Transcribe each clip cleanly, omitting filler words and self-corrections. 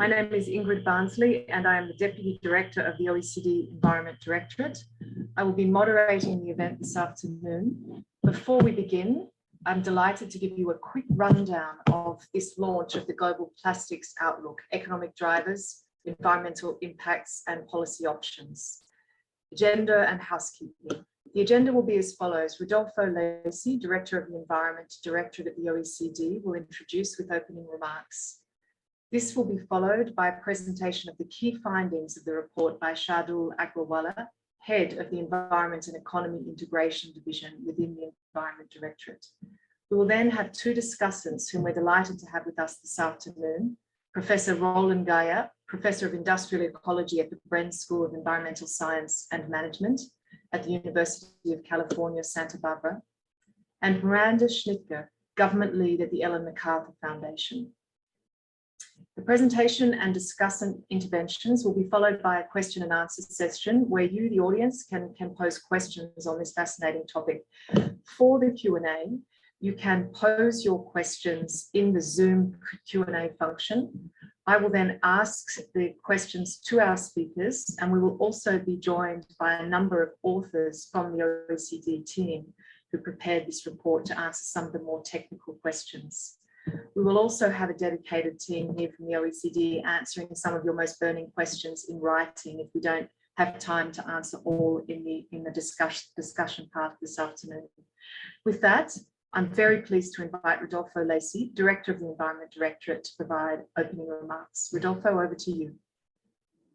My name is Ingrid Barnsley, and I am the Deputy Director of the OECD Environment Directorate. I will be moderating the event this afternoon. Before we begin, I'm delighted to give you a quick rundown of this launch of the Global Plastics Outlook: Economic Drivers, Environmental Impacts and Policy Options. Agenda and housekeeping. The agenda will be as follows. Rodolfo Lacey, Director of the Environment Directorate at the OECD, will introduce with opening remarks. This will be followed by a presentation of the key findings of the report by Shardul Agrawala, Head of the Environment and Economy Integration Division within the Environment Directorate. We will then have two discussants whom we're delighted to have with us this afternoon. Professor Roland Gaia, Professor of Industrial Ecology at the Bren School of Environmental Science and Management at the University of California, Santa Barbara, and Miranda Schneiker, Government Lead at the Ellen MacArthur Foundation. The presentation and discussant interventions will be followed by a question and answer session where you, the audience, can pose questions on this fascinating topic. For the Q&A, you can pose your questions in the Zoom Q&A function. I will then ask the questions to our speakers, and we will also be joined by a number of authors from the OECD team who prepared this report to answer some of the more technical questions. We will also have a dedicated team here from the OECD answering some of your most burning questions in writing if we don't have time to answer all in the discussion part this afternoon. With that, I'm very pleased to invite Rodolfo Lacey, Director of the Environment Directorate, to provide opening remarks. Rodolfo, over to you.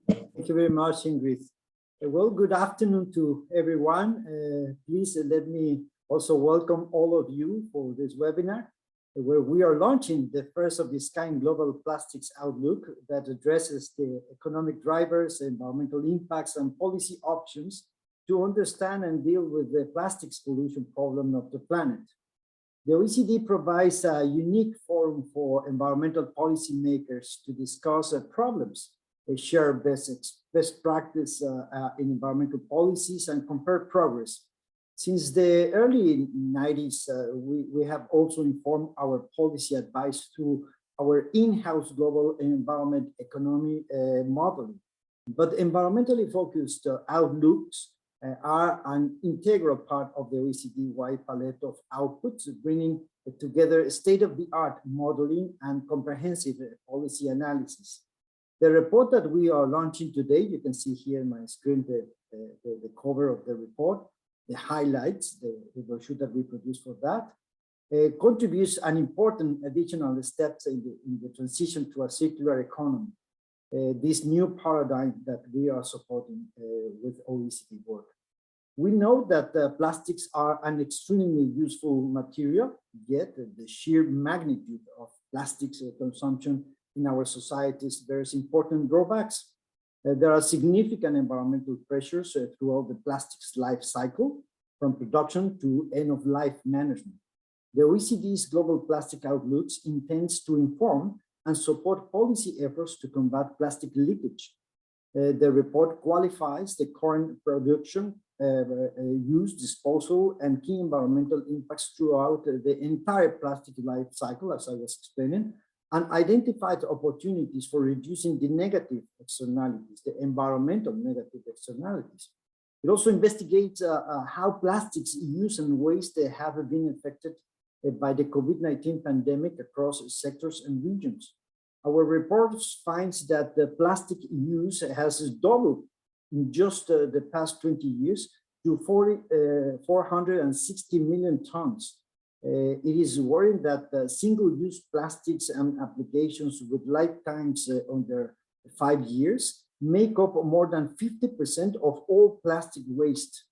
Thank you very much, Ingrid. Well, good afternoon to everyone. Please let me also welcome all of you for this webinar, where we are launching the first of its kind global plastics outlook that addresses the economic drivers, environmental impacts, and policy options to understand and deal with the plastics pollution problem of the planet. The OECD provides a unique forum for environmental policymakers to discuss problems, share best practice in environmental policies, and compare progress. Since the early 90s, we have also informed our policy advice through our in-house global environment economy modeling. But environmentally focused outlooks are an integral part of the OECD-wide palette of outputs, bringing together state-of-the-art modeling and comprehensive policy analysis. The report that we are launching today, you can see here on my screen the cover of the report, the highlights, the brochure that we produced for that, contributes an important additional steps in the transition to a circular economy, this new paradigm that we are supporting with OECD work. We know that plastics are an extremely useful material, yet the sheer magnitude of plastics consumption in our societies bears important drawbacks. There are significant environmental pressures throughout the plastics life cycle, from production to end-of-life management. The OECD's Global Plastic Outlooks intends to inform and support policy efforts to combat plastic leakage. The report qualifies the current production, use, disposal, and key environmental impacts throughout the entire plastic life cycle, as I was explaining, and identified opportunities for reducing the negative externalities, the environmental negative externalities. It also investigates how plastics use and waste have been affected by the COVID-19 pandemic across sectors and regions. Our report finds that the plastic use has doubled in just the past 20 years to 460 million tons. It is worrying that single-use plastics and applications with lifetimes under 5 years make up more than 50% of all plastic waste.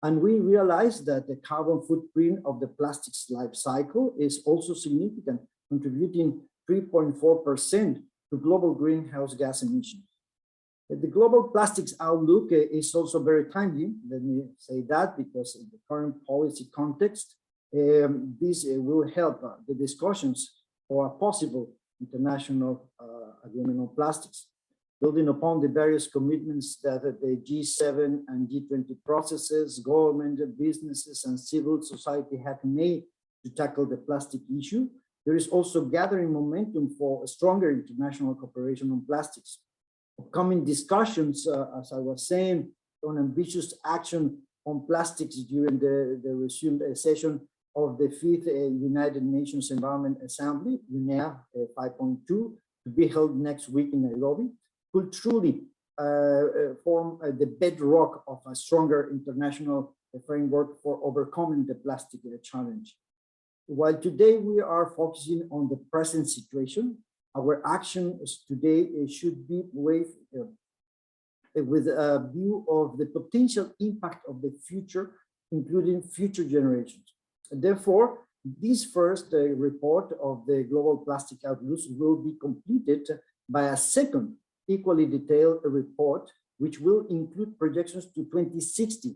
And we realize that the carbon footprint of the plastics life cycle is also significant, contributing 3.4% to global greenhouse gas emissions. The Global Plastics Outlook is also very timely. Let me say that, because in the current policy context, this will help the discussions for a possible international agreement on plastics. Building upon the various commitments that the G7 and G20 processes, government, businesses, and civil society have made to tackle the plastic issue, there is also gathering momentum for a stronger international cooperation on plastics. Upcoming discussions, as I was saying, on ambitious action on plastics during the resumed session of the 5th United Nations Environment Assembly, UNEA 5.2, to be held next week in Nairobi, could truly form the bedrock of a stronger international framework for overcoming the plastic challenge. While today we are focusing on the present situation, our actions today should be with a view of the potential impact of the future, including future generations. Therefore, this first report of the Global Plastic Outlook will be completed by a second equally detailed report, which will include projections to 2060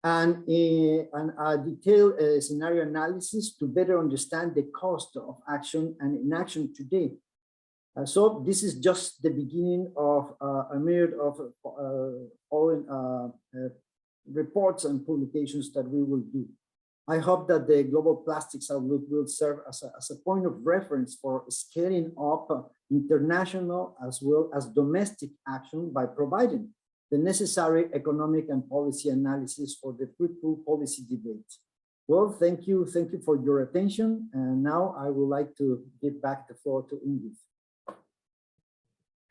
and a detailed scenario analysis to better understand the cost of action and inaction today. So this is just the beginning of a myriad of reports and publications that we will do. I hope that the Global Plastics Outlook will serve as a point of reference for scaling up international as well as domestic action by providing the necessary economic and policy analysis for the fruitful policy debate. Well, thank you for your attention. And now I would like to give back the floor to Ingrid.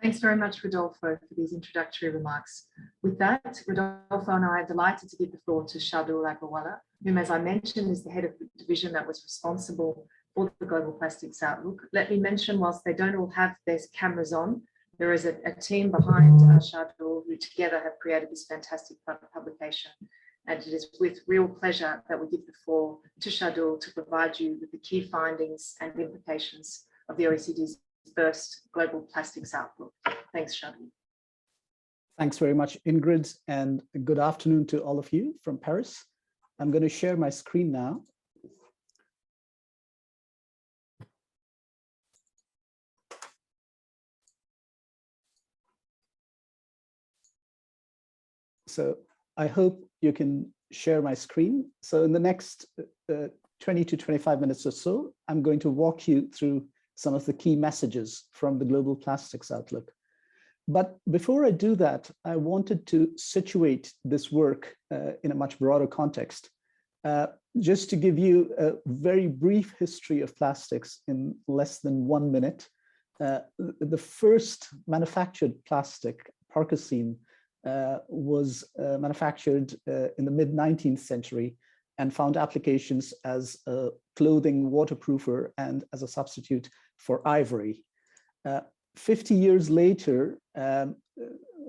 Thanks very much, Rodolfo, for these introductory remarks. With that, Rodolfo and I are delighted to give the floor to Shardul Agrawala, whom, as I mentioned, is the head of the division that was responsible for the Global Plastics Outlook. Let me mention, whilst they don't all have their cameras on, there is a team behind Shardul who together have created this fantastic publication. And it is with real pleasure that we give the floor to Shardul to provide you with the key findings and implications of the OECD's first Global Plastics Outlook. Thanks, Shardul. Thanks very much, Ingrid, and good afternoon to all of you from Paris. I'm going to share my screen now. So I hope you can share my screen. So in the next 20 to 25 minutes or so, I'm going to walk you through some of the key messages from the Global Plastics Outlook. But before I do that, I wanted to situate this work in a much broader context. Just to give you a very brief history of plastics in less than 1 minute, the first manufactured plastic, Parkasine, was manufactured in the mid-19th century and found applications as a clothing waterproofer and as a substitute for ivory. 50 years later,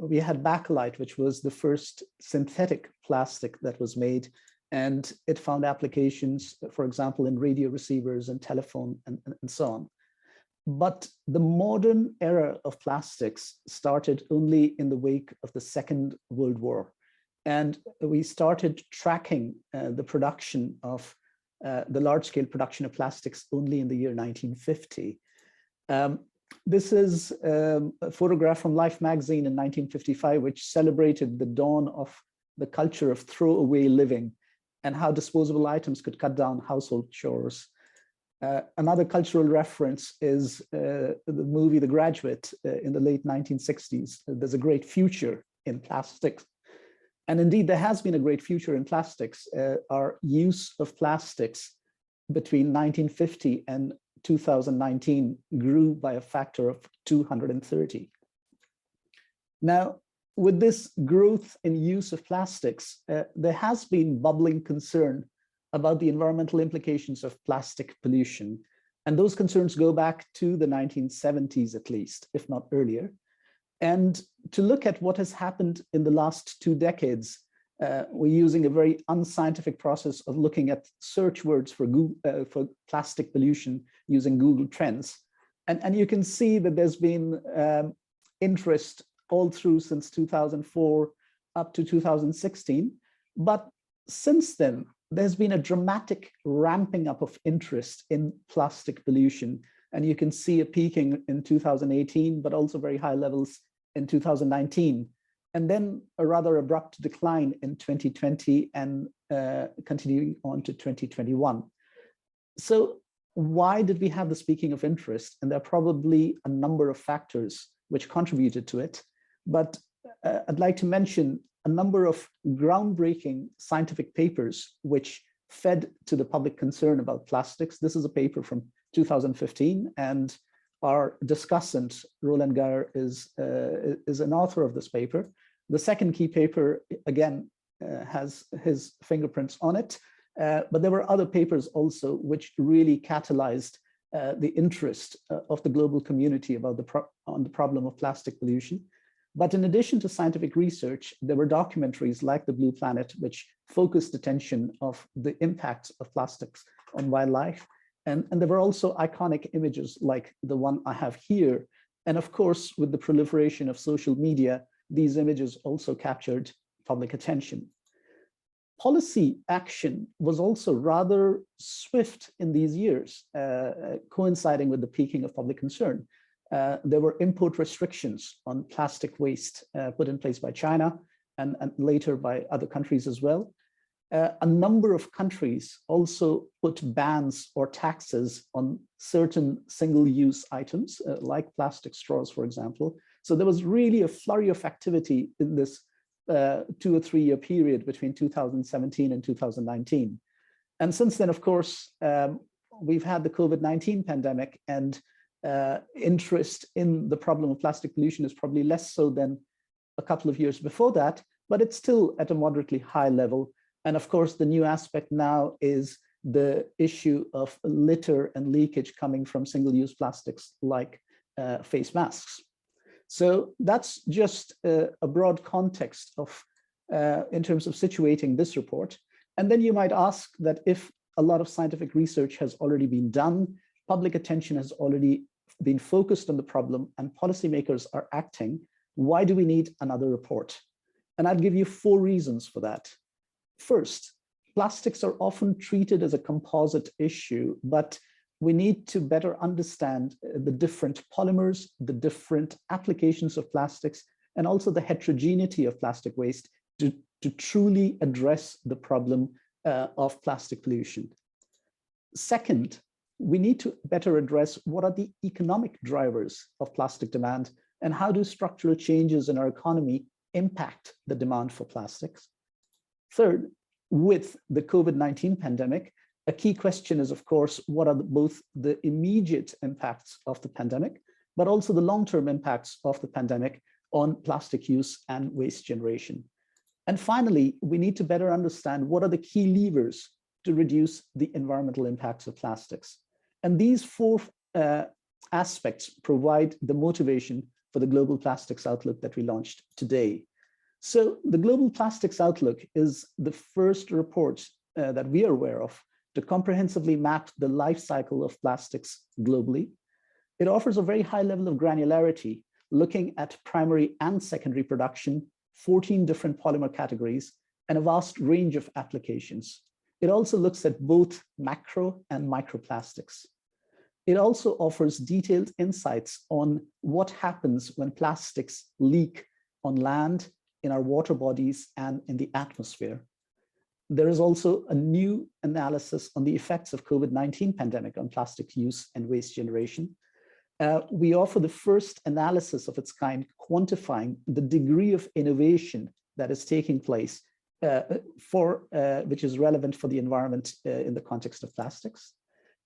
we had bakelite, which was the first synthetic plastic that was made, and it found applications, for example, in radio receivers and telephone and so on. But the modern era of plastics started only in the wake of the Second World War. And we started tracking the production of the large-scale production of plastics only in the year 1950. This is a photograph from Life magazine in 1955, which celebrated the dawn of the culture of throwaway living and how disposable items could cut down household chores. Another cultural reference is the movie The Graduate in the late 1960s. There's a great future in plastics. And indeed, there has been a great future in plastics. Our use of plastics between 1950 and 2019 grew by a factor of 230. Now, with this growth in use of plastics, there has been bubbling concern about the environmental implications of plastic pollution. And those concerns go back to the 1970s at least, if not earlier. And to look at what has happened in the last 2 decades, we're using a very unscientific process of looking at search words for plastic pollution using Google Trends. And you can see that there's been interest all through since 2004 up to 2016. But since then, there's been a dramatic ramping up of interest in plastic pollution. And you can see it peaking in 2018, but also very high levels in 2019. And then a rather abrupt decline in 2020 and continuing on to 2021. So why did we have this peaking of interest? And there are probably a number of factors which contributed to it. But I'd like to mention a number of groundbreaking scientific papers which fed to the public concern about plastics. This is a paper from 2015, and our discussant, Roland Geyer, is an author of this paper. The second key paper, again, has his fingerprints on it, but there were other papers also which really catalyzed the interest of the global community about the problem of plastic pollution. But in addition to scientific research, there were documentaries like The Blue Planet, which focused attention of the impact of plastics on wildlife. And there were also iconic images like the one I have here. And of course, with the proliferation of social media, these images also captured public attention. Policy action was also rather swift in these years, coinciding with the peaking of public concern. There were import restrictions on plastic waste put in place by China and later by other countries as well. A number of countries also put bans or taxes on certain single-use items, like plastic straws, for example. So there was really a flurry of activity in this 2 or 3 year period between 2017 and 2019. And since then, of course, we've had the COVID-19 pandemic, and interest in the problem of plastic pollution is probably less so than a couple of years before that, but it's still at a moderately high level. And of course, the new aspect now is the issue of litter and leakage coming from single-use plastics like face masks. So that's just a broad context of in terms of situating this report. And then you might ask that if a lot of scientific research has already been done, public attention has already been focused on the problem, and policymakers are acting, why do we need another report? And I'll give you 4 reasons for that. First, plastics are often treated as a composite issue, but we need to better understand the different polymers, the different applications of plastics, and also the heterogeneity of plastic waste to truly address the problem of plastic pollution. Second, we need to better address what are the economic drivers of plastic demand and how do structural changes in our economy impact the demand for plastics. Third, with the COVID-19 pandemic, a key question is, of course, what are both the immediate impacts of the pandemic, but also the long-term impacts of the pandemic on plastic use and waste generation. And finally, we need to better understand what are the key levers to reduce the environmental impacts of plastics. And these 4 aspects provide the motivation for the Global Plastics Outlook that we launched today. So the Global Plastics Outlook is the first report that we are aware of to comprehensively map the life cycle of plastics globally. It offers a very high level of granularity, looking at primary and secondary production, 14 different polymer categories, and a vast range of applications. It also looks at both macro and microplastics. It also offers detailed insights on what happens when plastics leak on land, in our water bodies, and in the atmosphere. There is also a new analysis on the effects of COVID-19 pandemic on plastic use and waste generation. We offer the first analysis of its kind, quantifying the degree of innovation that is taking place which is relevant for the environment in the context of plastics.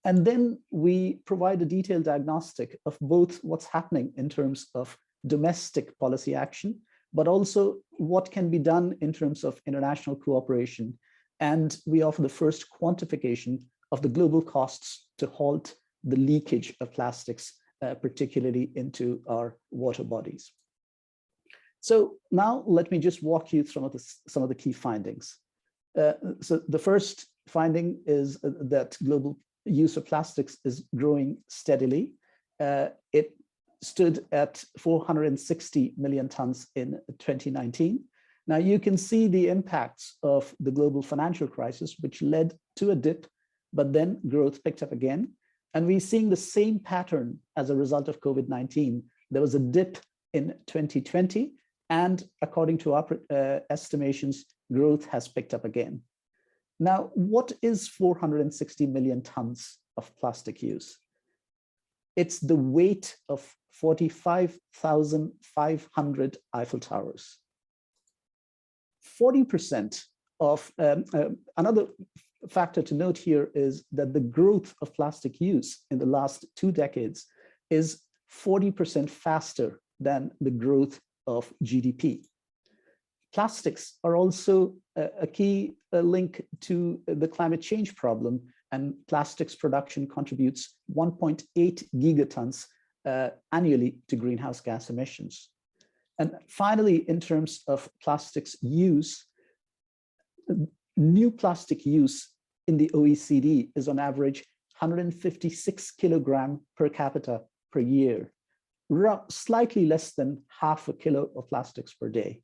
And then we provide a detailed diagnostic of both what's happening in terms of domestic policy action, but also what can be done in terms of international cooperation. And we offer the first quantification of the global costs to halt the leakage of plastics, particularly into our water bodies. So now let me just walk you through some of the key findings. So the first finding is that global use of plastics is growing steadily. It stood at 460 million tons in 2019. Now you can see the impacts of the global financial crisis, which led to a dip, but then growth picked up again. And we're seeing the same pattern as a result of COVID-19. There was a dip in 2020, and according to our estimations, growth has picked up again. Now, what is 460 million tons? of plastic use. It's the weight of 45,500 Eiffel Towers. 40% of, another factor to note here is that the growth of plastic use in the last 2 decades is 40% faster than the growth of GDP. Plastics are also a key link to the climate change problem, and plastics production contributes 1.8 gigatons annually to greenhouse gas emissions. And finally, in terms of plastics use, new plastic use in the OECD is on average 156 kilogram per capita per year, slightly less than half a kilo of plastics per day.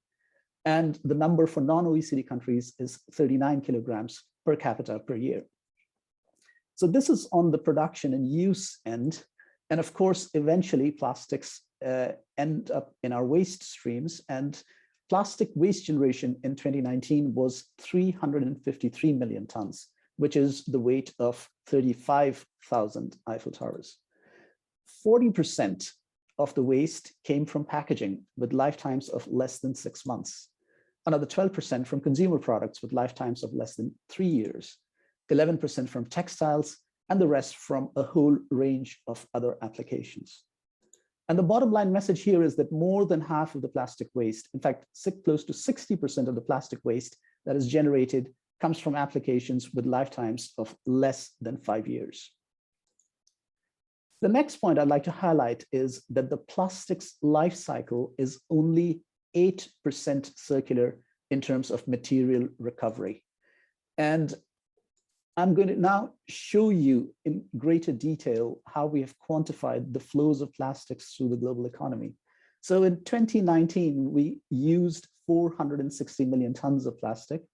And the number for non-OECD countries is 39 kilograms per capita per year. So this is on the production and use end. And of course, eventually plastics end up in our waste streams, and plastic waste generation in 2019 was 353 million tons, which is the weight of 35,000 Eiffel Towers. 40% of the waste came from packaging with lifetimes of less than 6 months. Another 12% from consumer products with lifetimes of less than 3 years, 11% from textiles, and the rest from a whole range of other applications. And the bottom line message here is that more than half of the plastic waste, in fact, close to 60% of the plastic waste that is generated comes from applications with lifetimes of less than 5 years. The next point I'd like to highlight is that the plastics life cycle is only 8% circular in terms of material recovery. And I'm going to now show you in greater detail how we have quantified the flows of plastics through the global economy. So in 2019, we used 460 million tons of plastic.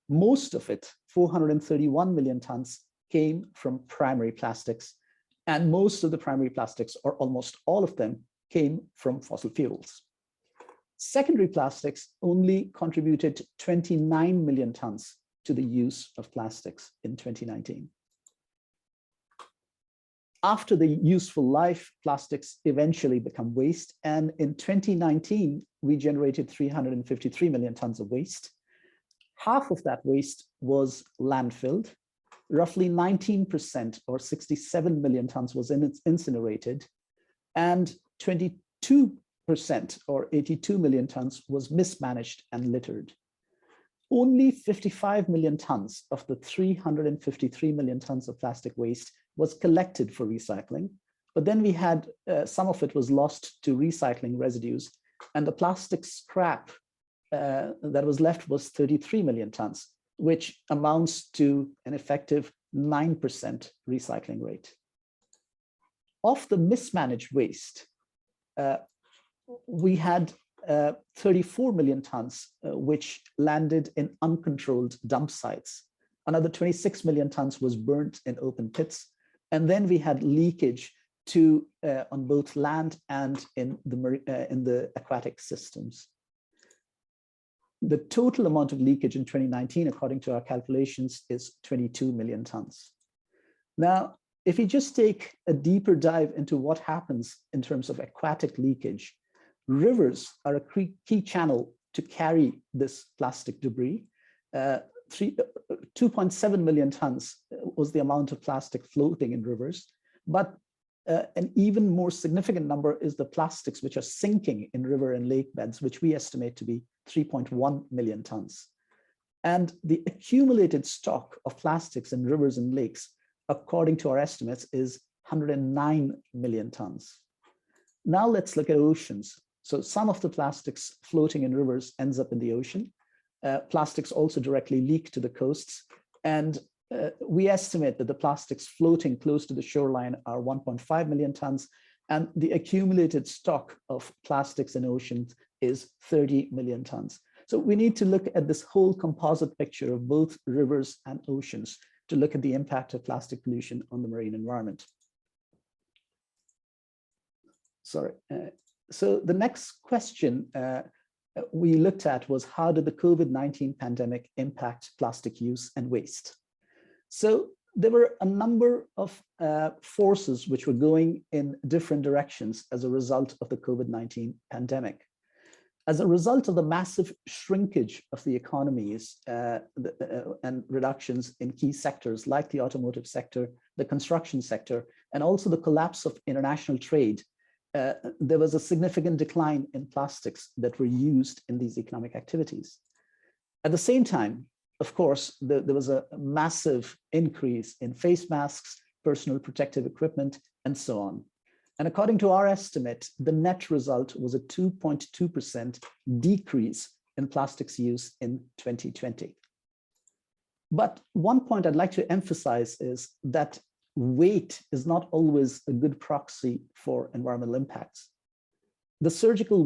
Most of it, 431 million tons, came from primary plastics. And most of the primary plastics, or almost all of them, came from fossil fuels. Secondary plastics only contributed 29 million tons to the use of plastics in 2019. After the useful life, plastics eventually become waste. And in 2019, we generated 353 million tons of waste. Half of that waste was landfilled. Roughly 19% or 67 million tons was incinerated. And 22% or 82 million tons was mismanaged and littered. Only 55 million tons of the 353 million tons of plastic waste was collected for recycling, but then we had some of it was lost to recycling residues, and the plastic scrap that was left was 33 million tons, which amounts to an effective 9% recycling rate. Of the mismanaged waste, we had 34 million tons, which landed in uncontrolled dump sites. Another 26 million tons was burnt in open pits. And then we had leakage to on both land and in the aquatic systems. The total amount of leakage in 2019, according to our calculations, is 22 million tons. Now, if you just take a deeper dive into what happens in terms of aquatic leakage, rivers are a key channel to carry this plastic debris. 2.7 million tons was the amount of plastic floating in rivers, but an even more significant number is the plastics which are sinking in river and lake beds, which we estimate to be 3.1 million tons. And the accumulated stock of plastics in rivers and lakes, according to our estimates, is 109 million tons. Now let's look at oceans. So some of the plastics floating in rivers ends up in the ocean. Plastics also directly leak to the coasts. And we estimate that the plastics floating close to the shoreline are 1.5 million tons. And the accumulated stock of plastics in oceans is 30 million tons. So we need to look at this whole composite picture of both rivers and oceans to look at the impact of plastic pollution on the marine environment. Sorry. So the next question we looked at was, how did the COVID-19 pandemic impact plastic use and waste? So there were a number of forces which were going in different directions as a result of the COVID-19 pandemic. As a result of the massive shrinkage of the economies and reductions in key sectors like the automotive sector, the construction sector, and also the collapse of international trade, there was a significant decline in plastics that were used in these economic activities. At the same time, of course, there was a massive increase in face masks, personal protective equipment, and so on. And according to our estimate, the net result was a 2.2% decrease in plastics use in 2020. But one point I'd like to emphasize is that weight is not always a good proxy for environmental impacts. The surgical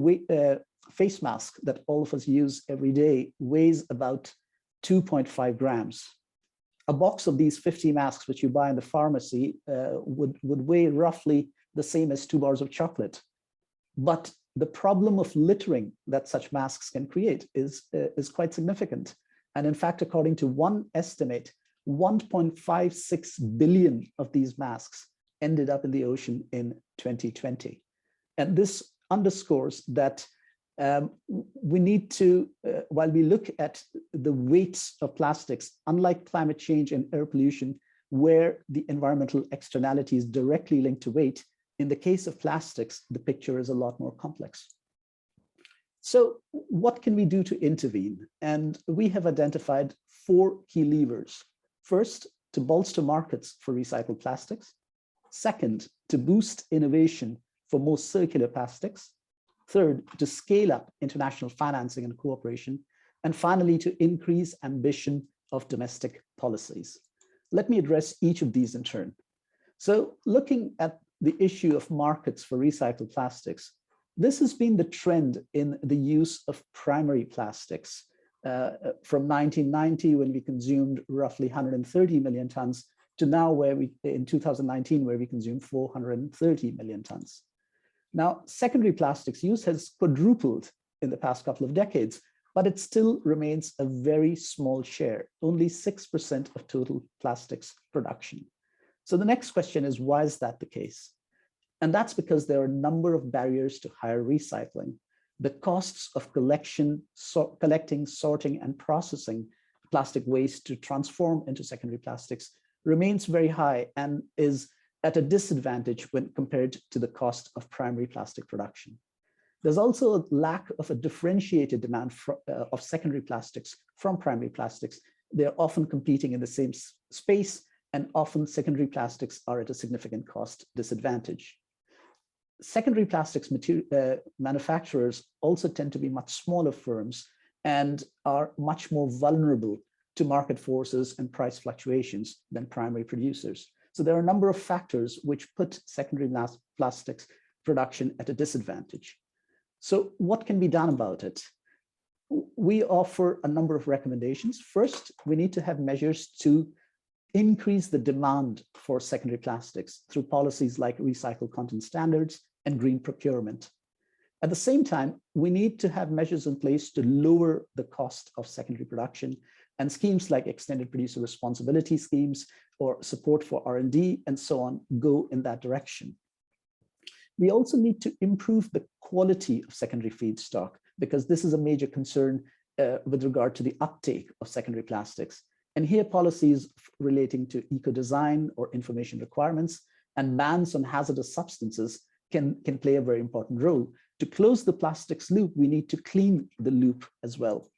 face mask that all of us use every day weighs about 2.5 grams. A box of these 50 masks, which you buy in the pharmacy, would weigh roughly the same as 2 bars of chocolate. But the problem of littering that such masks can create is quite significant. And in fact, according to one estimate, 1.56 billion of these masks ended up in the ocean in 2020. And this underscores that we need to, while we look at the weights of plastics, unlike climate change and air pollution, where the environmental externality is directly linked to weight, in the case of plastics, the picture is a lot more complex. So what can we do to intervene? And we have identified 4 key levers. First, to bolster markets for recycled plastics. Second, to boost innovation for more circular plastics. Third, to scale up international financing and cooperation. And finally, to increase ambition of domestic policies. Let me address each of these in turn. So looking at the issue of markets for recycled plastics, this has been the trend in the use of primary plastics from 1990, when we consumed roughly 130 million tons, to now where we, in 2019, where we consume 430 million tons. Now, secondary plastics use has quadrupled in the past couple of decades, but it still remains a very small share, only 6% of total plastics production. So the next question is, why is that the case? And that's because there are a number of barriers to higher recycling. The costs of collecting, sorting, and processing plastic waste to transform into secondary plastics remains very high and is at a disadvantage when compared to the cost of primary plastic production. There's also a lack of a differentiated demand of secondary plastics from primary plastics. They're often competing in the same space, and often secondary plastics are at a significant cost disadvantage. Secondary plastics manufacturers also tend to be much smaller firms and are much more vulnerable to market forces and price fluctuations than primary producers. So there are a number of factors which put secondary plastics production at a disadvantage. So what can be done about it? We offer a number of recommendations. First, we need to have measures to increase the demand for secondary plastics through policies like recycled content standards and green procurement. At the same time, we need to have measures in place to lower the cost of secondary production, and schemes like extended producer responsibility schemes or support for R&D and so on go in that direction. We also need to improve the quality of secondary feedstock, because this is a major concern with regard to the uptake of secondary plastics. And here policies relating to eco-design or information requirements and bans on hazardous substances can play a very important role. To close the plastics loop, we need to clean the loop as well.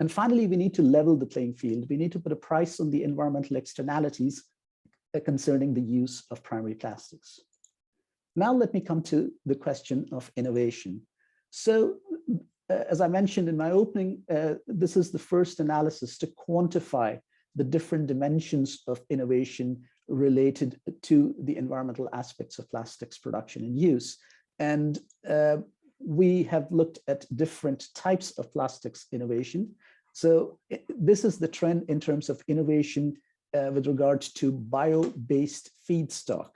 And finally, we need to level the playing field. We need to put a price on the environmental externalities concerning the use of primary plastics. Now let me come to the question of innovation. So as I mentioned in my opening, this is the first analysis to quantify the different dimensions of innovation related to the environmental aspects of plastics production and use. And we have looked at different types of plastics innovation. So this is the trend in terms of innovation with regard to bio-based feedstock.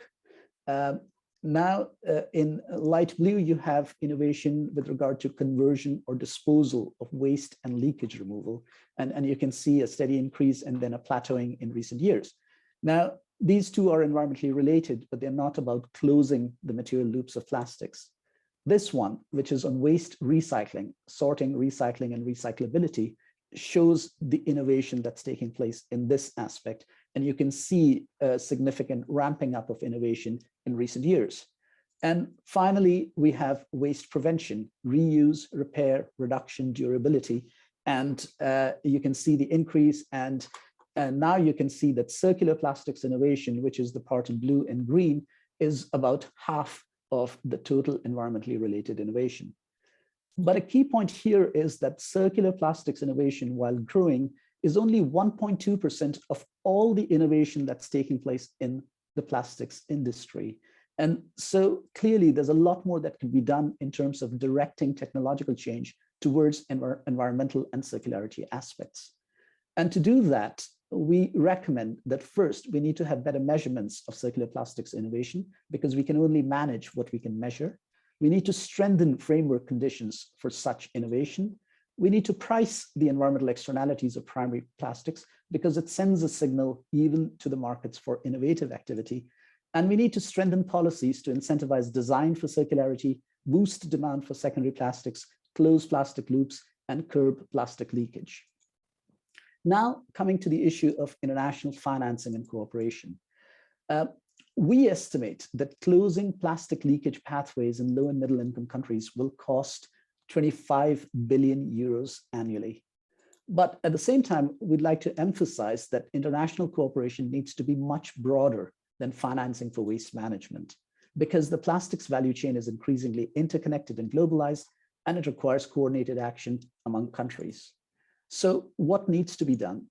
Now, in light blue, you have innovation with regard to conversion or disposal of waste and leakage removal. And you can see a steady increase and then a plateauing in recent years. Now, these two are environmentally related, but they're not about closing the material loops of plastics. This one, which is on waste recycling, sorting, recycling, and recyclability, shows the innovation that's taking place in this aspect. And you can see a significant ramping up of innovation in recent years. And finally, we have waste prevention, reuse, repair, reduction, durability. And you can see the increase. And now you can see that circular plastics innovation, which is the part in blue and green, is about half of the total environmentally related innovation. But a key point here is that circular plastics innovation, while growing, is only 1.2% of all the innovation that's taking place in the plastics industry. And so clearly there's a lot more that can be done in terms of directing technological change towards environmental and circularity aspects. And to do that, we recommend that first, we need to have better measurements of circular plastics innovation, because we can only manage what we can measure. We need to strengthen framework conditions for such innovation. We need to price the environmental externalities of primary plastics, because it sends a signal even to the markets for innovative activity. And we need to strengthen policies to incentivize design for circularity, boost demand for secondary plastics, close plastic loops, and curb plastic leakage. Now, coming to the issue of international financing and cooperation. We estimate that closing plastic leakage pathways in low and middle income countries will cost 25 billion euros annually. But at the same time, we'd like to emphasize that international cooperation needs to be much broader than financing for waste management, because the plastics value chain is increasingly interconnected and globalized, and it requires coordinated action among countries. So what needs to be done?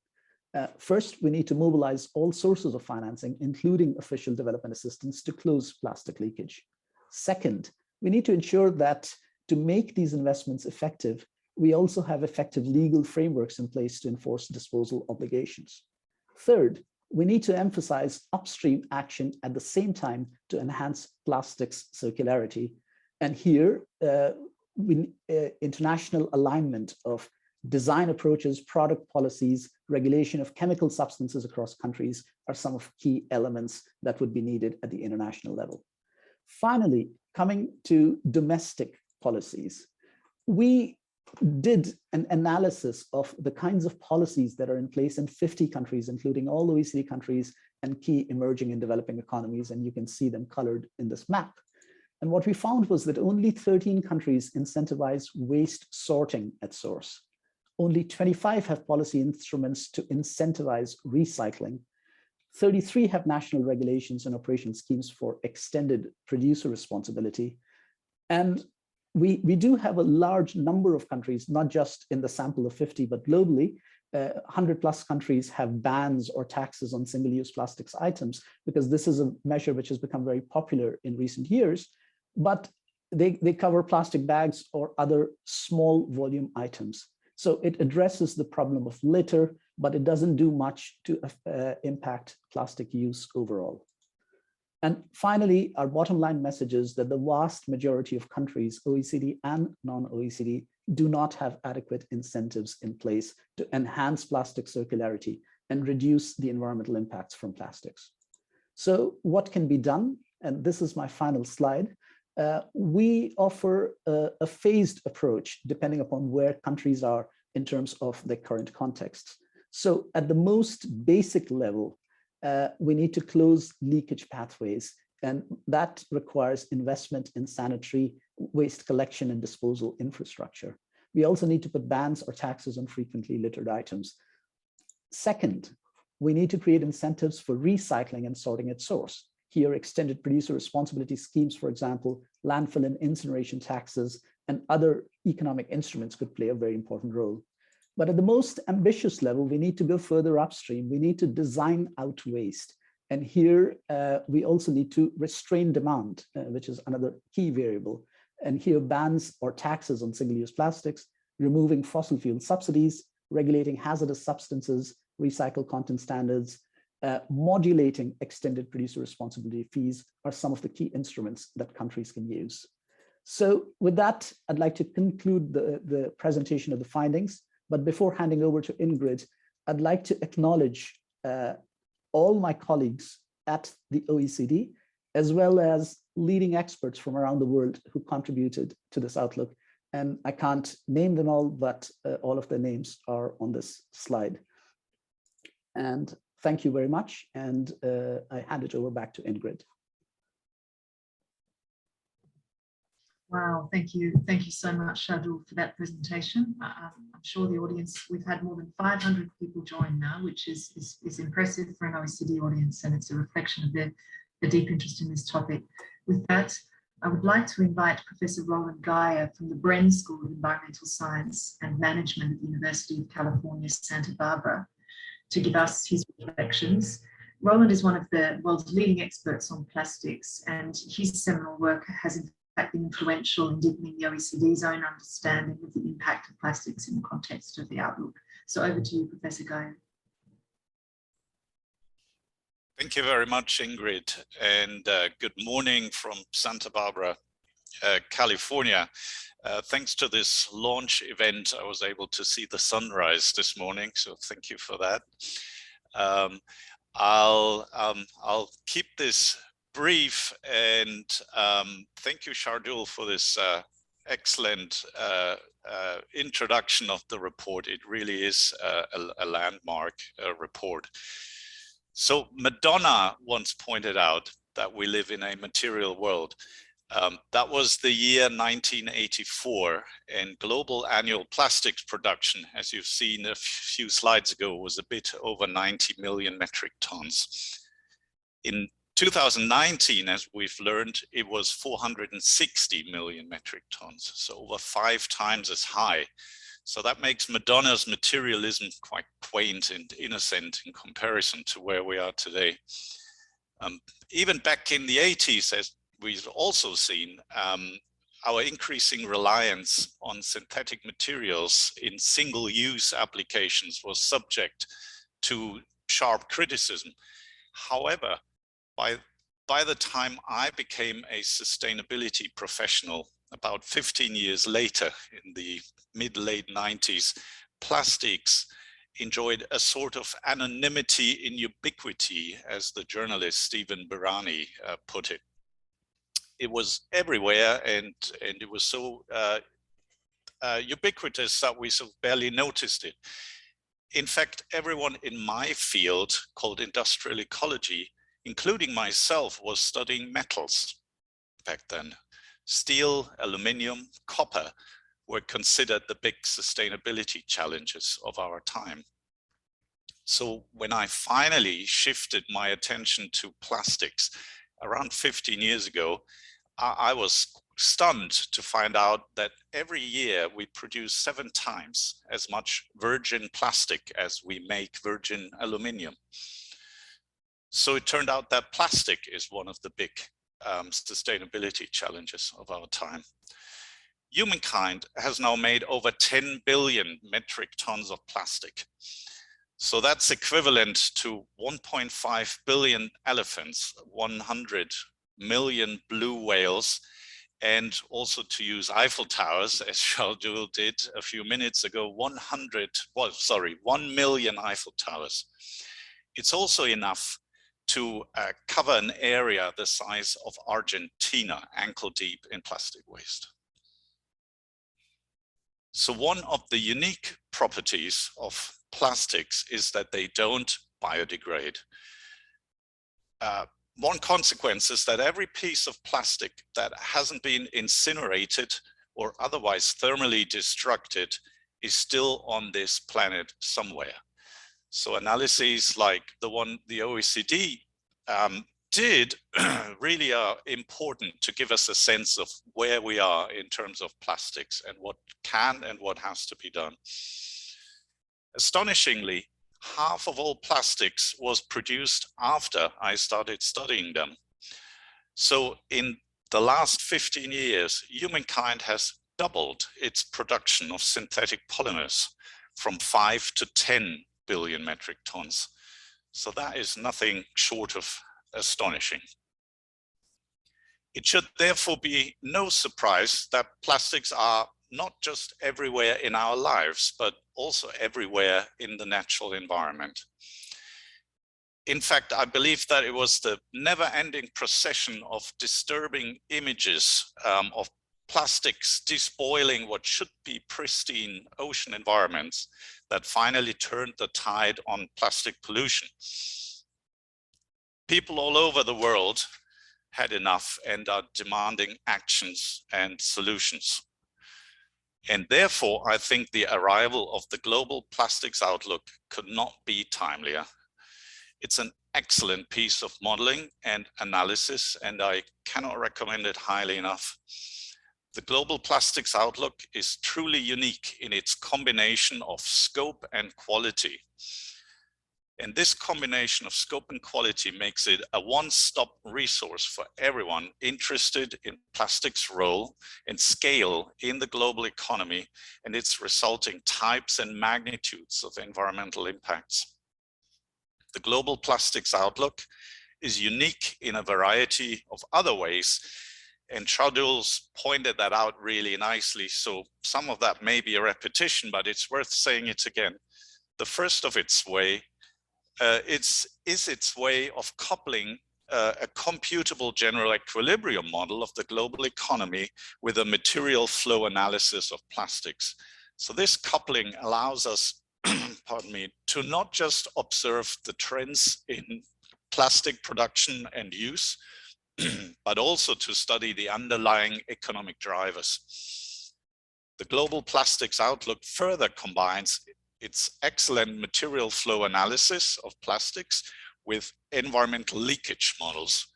First, we need to mobilize all sources of financing, including official development assistance, to close plastic leakage. Second, we need to ensure that to make these investments effective, we also have effective legal frameworks in place to enforce disposal obligations. Third, we need to emphasize upstream action at the same time to enhance plastics circularity. And here, international alignment of design approaches, product policies, regulation of chemical substances across countries are some of key elements that would be needed at the international level. Finally, coming to domestic policies, we did an analysis of the kinds of policies that are in place in 50 countries, including all OECD countries and key emerging and developing economies, and you can see them colored in this map. And what we found was that only 13 countries incentivize waste sorting at source. Only 25 have policy instruments to incentivize recycling. 33 have national regulations and operation schemes for extended producer responsibility. And we do have a large number of countries, not just in the sample of 50, but globally, 100 plus countries have bans or taxes on single-use plastics items, because this is a measure which has become very popular in recent years, but they cover plastic bags or other small volume items. So it addresses the problem of litter, but it doesn't do much to impact plastic use overall. And finally, our bottom line message is that the vast majority of countries, OECD and non-OECD, do not have adequate incentives in place to enhance plastic circularity and reduce the environmental impacts from plastics. So what can be done? And this is my final slide. We offer a phased approach depending upon where countries are in terms of their current context. So at the most basic level, we need to close leakage pathways, and that requires investment in sanitary waste collection and disposal infrastructure. We also need to put bans or taxes on frequently littered items. Second, we need to create incentives for recycling and sorting at source. Here, extended producer responsibility schemes, for example, landfill and incineration taxes, and other economic instruments could play a very important role. But at the most ambitious level, we need to go further upstream. We need to design out waste. And here, we also need to restrain demand, which is another key variable. And here, bans or taxes on single-use plastics, removing fossil fuel subsidies, regulating hazardous substances, recycle content standards, modulating extended producer responsibility fees are some of the key instruments that countries can use. So with that, I'd like to conclude the presentation of the findings. But before handing over to Ingrid, I'd like to acknowledge all my colleagues at the OECD, as well as leading experts from around the world who contributed to this outlook. And I can't name them all, but all of their names are on this slide. And thank you very much. And I hand it over back to Ingrid. Wow, thank you. Thank you so much, Shardul, for that presentation. I'm sure the audience, we've had more than 500 people join now, which is impressive for an OECD audience, and it's a reflection of their deep interest in this topic. With that, I would like to invite Professor Roland Geyer from the Bren School of Environmental Science and Management at the University of California, Santa Barbara, to give us his reflections. Roland is one of the world's leading experts on plastics, and his seminal work has in fact been influential in deepening the OECD's own understanding of the impact of plastics in the context of the outlook. So over to you, Professor Geyer. Thank you very much, Ingrid, and good morning from Santa Barbara, California. Thanks to this launch event, I was able to see the sunrise this morning, so thank you for that. I'll keep this brief, and thank you, Shardul, for this excellent introduction of the report. It really is a landmark report. So Madonna once pointed out that we live in a material world. That was the year 1984, and global annual plastics production, as you've seen a few slides ago, was a bit over 90 million metric tons. In 2019, as we've learned, it was 460 million metric tons, so over 5 times as high. So that makes Madonna's materialism quite quaint and innocent in comparison to where we are today. Even back in the 80s, as we've also seen, our increasing reliance on synthetic materials in single-use applications was subject to sharp criticism. However, by the time I became a sustainability professional, about 15 years later, in the mid-late 90s, plastics enjoyed a sort of anonymity in ubiquity, as the journalist Stephen Birani put it. It was everywhere, and it was so ubiquitous that we sort of barely noticed it. In fact, everyone in my field, called industrial ecology, including myself, was studying metals back then. Steel, aluminium, copper were considered the big sustainability challenges of our time. So when I finally shifted my attention to plastics around 15 years ago, I was stunned to find out that every year we produce 7 times as much virgin plastic as we make virgin aluminium. So it turned out that plastic is one of the big sustainability challenges of our time. Humankind has now made over 10 billion metric tons of plastic. So that's equivalent to 1.5 billion elephants, 100 million blue whales, and also, to use Eiffel Towers, as Shardul did a few minutes ago, 1 million Eiffel Towers. It's also enough to cover an area the size of Argentina, ankle deep in plastic waste. So one of the unique properties of plastics is that they don't biodegrade. One consequence is that every piece of plastic that hasn't been incinerated or otherwise thermally destructed is still on this planet somewhere. So analyses like the one the OECD did really are important to give us a sense of where we are in terms of plastics and what can and what has to be done. Astonishingly, half of all plastics was produced after I started studying them. So in the last 15 years, humankind has doubled its production of synthetic polymers from 5 to 10 billion metric tons. So that is nothing short of astonishing. It should therefore be no surprise that plastics are not just everywhere in our lives, but also everywhere in the natural environment. in fact, I believe that it was the never-ending procession of disturbing images of plastics despoiling what should be pristine ocean environments that finally turned the tide on plastic pollution. People all over the world had enough and are demanding actions and solutions. And therefore, I think the arrival of the Global Plastics Outlook could not be timelier. It's an excellent piece of modeling and analysis, and I cannot recommend it highly enough. The Global Plastics Outlook is truly unique in its combination of scope and quality. And this combination of scope and quality makes it a one-stop resource for everyone interested in plastics' role and scale in the global economy and its resulting types and magnitudes of environmental impacts. The Global Plastics Outlook is unique in a variety of other ways, and Shardul's pointed that out really nicely, so some of that may be a repetition, but it's worth saying it again. The first of its way is its way of coupling a computable general equilibrium model of the global economy with a material flow analysis of plastics. So this coupling allows us, pardon me, to not just observe the trends in plastic production and use, but also to study the underlying economic drivers. The Global Plastics Outlook further combines its excellent material flow analysis of plastics with environmental leakage models.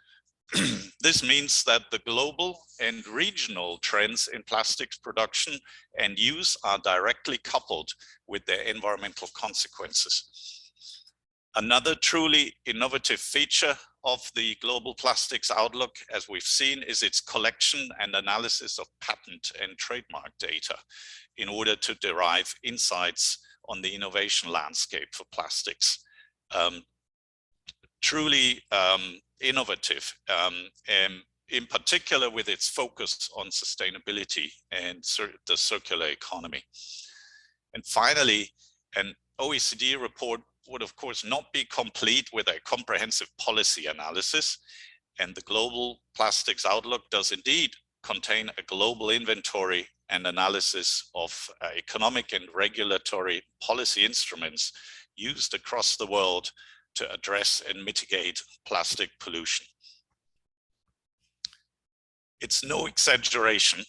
This means that the global and regional trends in plastics production and use are directly coupled with their environmental consequences. Another truly innovative feature of the Global Plastics Outlook, as we've seen, is its collection and analysis of patent and trademark data in order to derive insights on the innovation landscape for plastics. Truly innovative, in particular with its focus on sustainability and the circular economy. And finally, an OECD report would of course not be complete with a comprehensive policy analysis, and the Global Plastics Outlook does indeed contain a global inventory and analysis of economic and regulatory policy instruments used across the world to address and mitigate plastic pollution. It's no exaggeration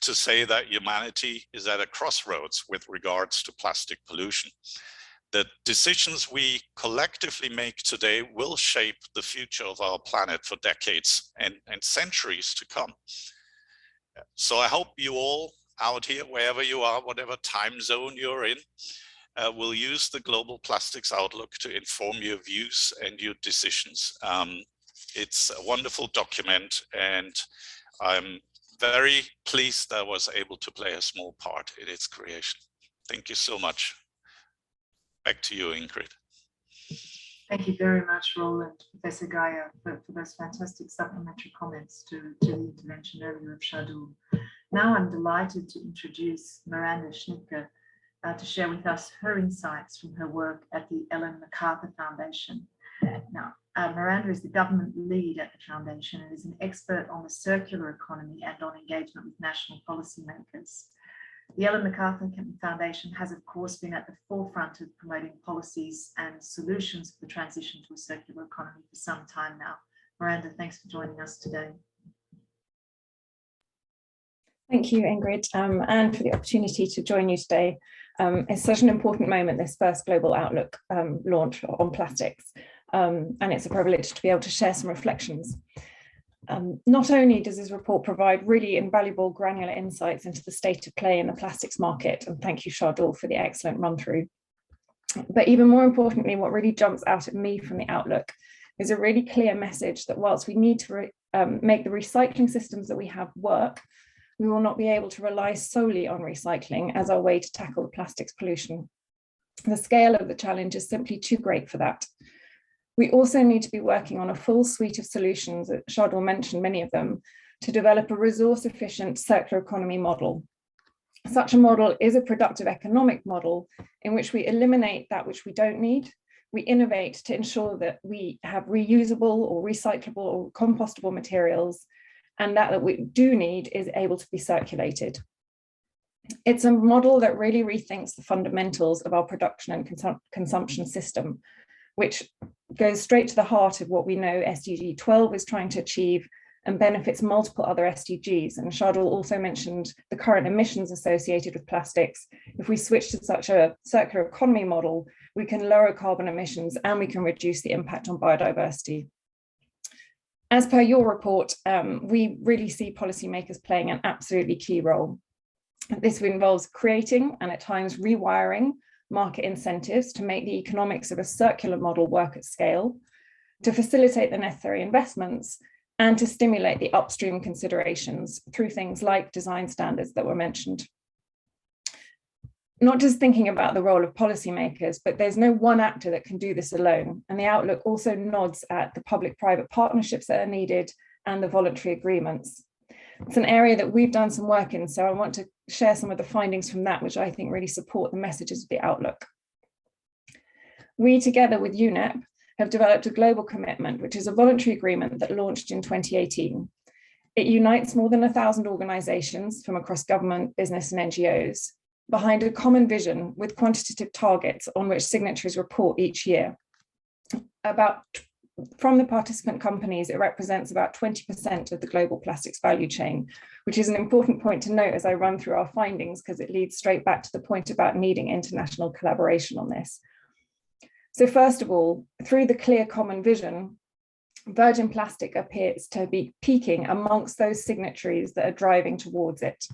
to say that humanity is at a crossroads with regards to plastic pollution. The decisions we collectively make today will shape the future of our planet for decades and centuries to come. So I hope you all out here, wherever you are, whatever time zone you're in, will use the Global Plastics Outlook to inform your views and your decisions. It's a wonderful document, and I'm very pleased that I was able to play a small part in its creation. Thank you so much. Back to you, Ingrid. Thank you very much, Roland, Professor Geyer, for those fantastic supplementary comments to the intervention earlier of Shardul. Now I'm delighted to introduce Miranda Schneiker to share with us her insights from her work at the Ellen MacArthur Foundation. Now, Miranda is the government lead at the foundation and is an expert on the circular economy and on engagement with national policymakers. The Ellen MacArthur Foundation has, of course, been at the forefront of promoting policies and solutions for the transition to a circular economy for some time now. Miranda, thanks for joining us today. Thank you, Ingrid, and for the opportunity to join you today. It's such an important moment, this first Global Outlook launch on plastics, and it's a privilege to be able to share some reflections. Not only does this report provide really invaluable granular insights into the state of play in the plastics market, and thank you, Shardul, for the excellent run through, but even more importantly, what really jumps out at me from the Outlook is a really clear message that whilst we need to make the recycling systems that we have work, we will not be able to rely solely on recycling as our way to tackle the plastics pollution. The scale of the challenge is simply too great for that. We also need to be working on a full suite of solutions, Shardul mentioned many of them, to develop a resource-efficient circular economy model. Such a model is a productive economic model in which we eliminate that which we don't need, we innovate to ensure that we have reusable or recyclable or compostable materials, and that what we do need is able to be circulated. It's a model that really rethinks the fundamentals of our production and consumption system, which goes straight to the heart of what we know SDG 12 is trying to achieve and benefits multiple other SDGs. And Shardul also mentioned the current emissions associated with plastics. If we switch to such a circular economy model, we can lower carbon emissions and we can reduce the impact on biodiversity. As per your report, we really see policymakers playing an absolutely key role. This involves creating and at times rewiring market incentives to make the economics of a circular model work at scale, to facilitate the necessary investments, and to stimulate the upstream considerations through things like design standards that were mentioned. Not just thinking about the role of policymakers, but there's no one actor that can do this alone. And the outlook also nods at the public-private partnerships that are needed and the voluntary agreements. It's an area that we've done some work in, so I want to share some of the findings from that, which I think really support the messages of the outlook. We, together with UNEP, have developed a global commitment, which is a voluntary agreement that launched in 2018. It unites more than 1,000 organizations from across government, business, and NGOs behind a common vision with quantitative targets on which signatories report each year. From the participant companies, it represents about 20% of the global plastics value chain, which is an important point to note as I run through our findings, because it leads straight back to the point about needing international collaboration on this. So first of all, through the clear common vision, virgin plastic appears to be peaking amongst those signatories that are driving towards it.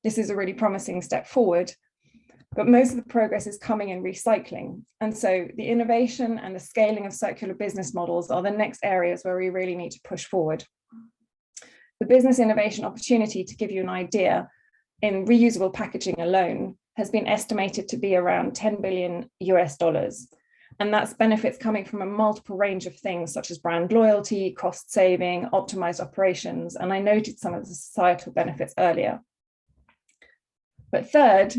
This is a really promising step forward, but most of the progress is coming in recycling. And so the innovation and the scaling of circular business models are the next areas where we really need to push forward. The business innovation opportunity, to give you an idea, in reusable packaging alone has been estimated to be around $10 billion US. And that's benefits coming from a multiple range of things such as brand loyalty, cost saving, optimized operations. And I noted some of the societal benefits earlier. But third,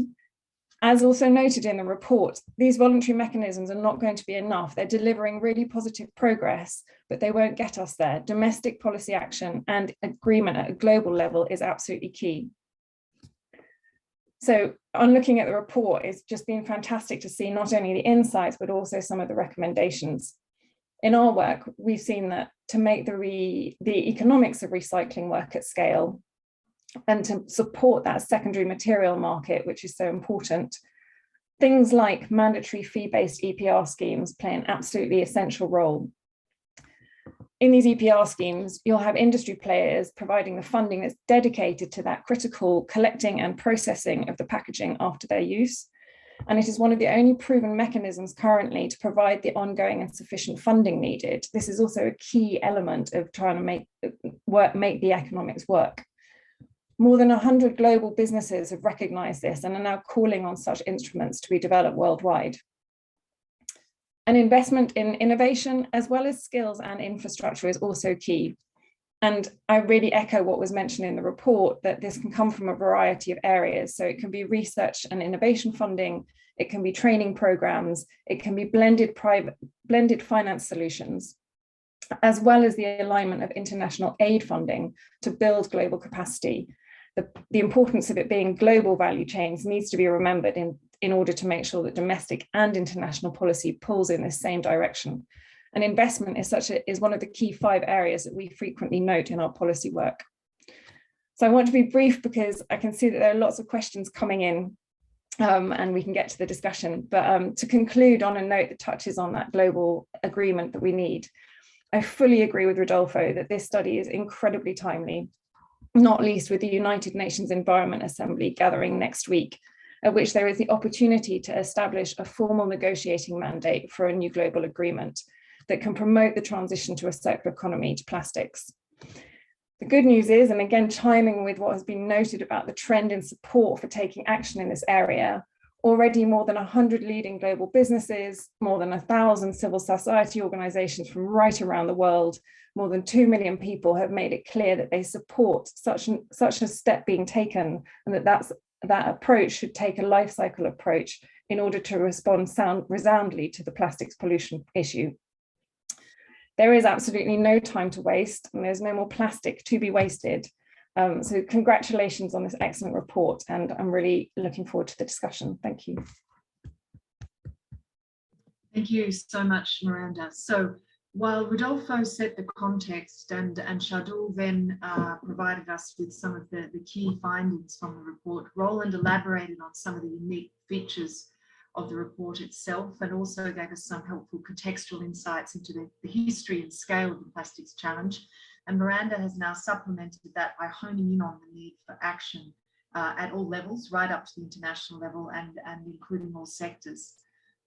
as also noted in the report, these voluntary mechanisms are not going to be enough. They're delivering really positive progress, but they won't get us there. Domestic policy action and agreement at a global level is absolutely key. So on looking at the report, it's just been fantastic to see not only the insights, but also some of the recommendations. In our work, we've seen that to make the economics of recycling work at scale and to support that secondary material market, which is so important, things like mandatory fee-based EPR schemes play an absolutely essential role. In these EPR schemes, you'll have industry players providing the funding that's dedicated to that critical collecting and processing of the packaging after their use. And it is one of the only proven mechanisms currently to provide the ongoing and sufficient funding needed. This is also a key element of trying to make the economics work. More than 100 global businesses have recognized this and are now calling on such instruments to be developed worldwide. An investment in innovation as well as skills and infrastructure is also key. And I really echo what was mentioned in the report, that this can come from a variety of areas. So it can be research and innovation funding, it can be training programs, it can be blended finance solutions, as well as the alignment of international aid funding to build global capacity. The importance of it being global value chains needs to be remembered in order to make sure that domestic and international policy pulls in the same direction. And investment is one of the key 5 areas that we frequently note in our policy work. So I want to be brief because I can see that there are lots of questions coming in and we can get to the discussion. But to conclude on a note that touches on that global agreement that we need, I fully agree with Rodolfo that this study is incredibly timely, not least with the United Nations Environment Assembly gathering next week, at which there is the opportunity to establish a formal negotiating mandate for a new global agreement that can promote the transition to a circular economy to plastics. The good news is, and again chiming with what has been noted about the trend in support for taking action in this area, already more than 100 leading global businesses, more than 1,000 civil society organizations from right around the world, more than 2 million people have made it clear that they support such a step being taken, and that approach should take a life cycle approach in order to respond resoundly to the plastics pollution issue. There is absolutely no time to waste, and there's no more plastic to be wasted. So congratulations on this excellent report, and I'm really looking forward to the discussion. Thank you. Thank you so much, Miranda. So while Rodolfo set the context and Shardul then provided us with some of the key findings from the report, Roland elaborated on some of the unique features of the report itself and also gave us some helpful contextual insights into the history and scale of the plastics challenge. And Miranda has now supplemented that by honing in on the need for action at all levels, right up to the international level and including all sectors.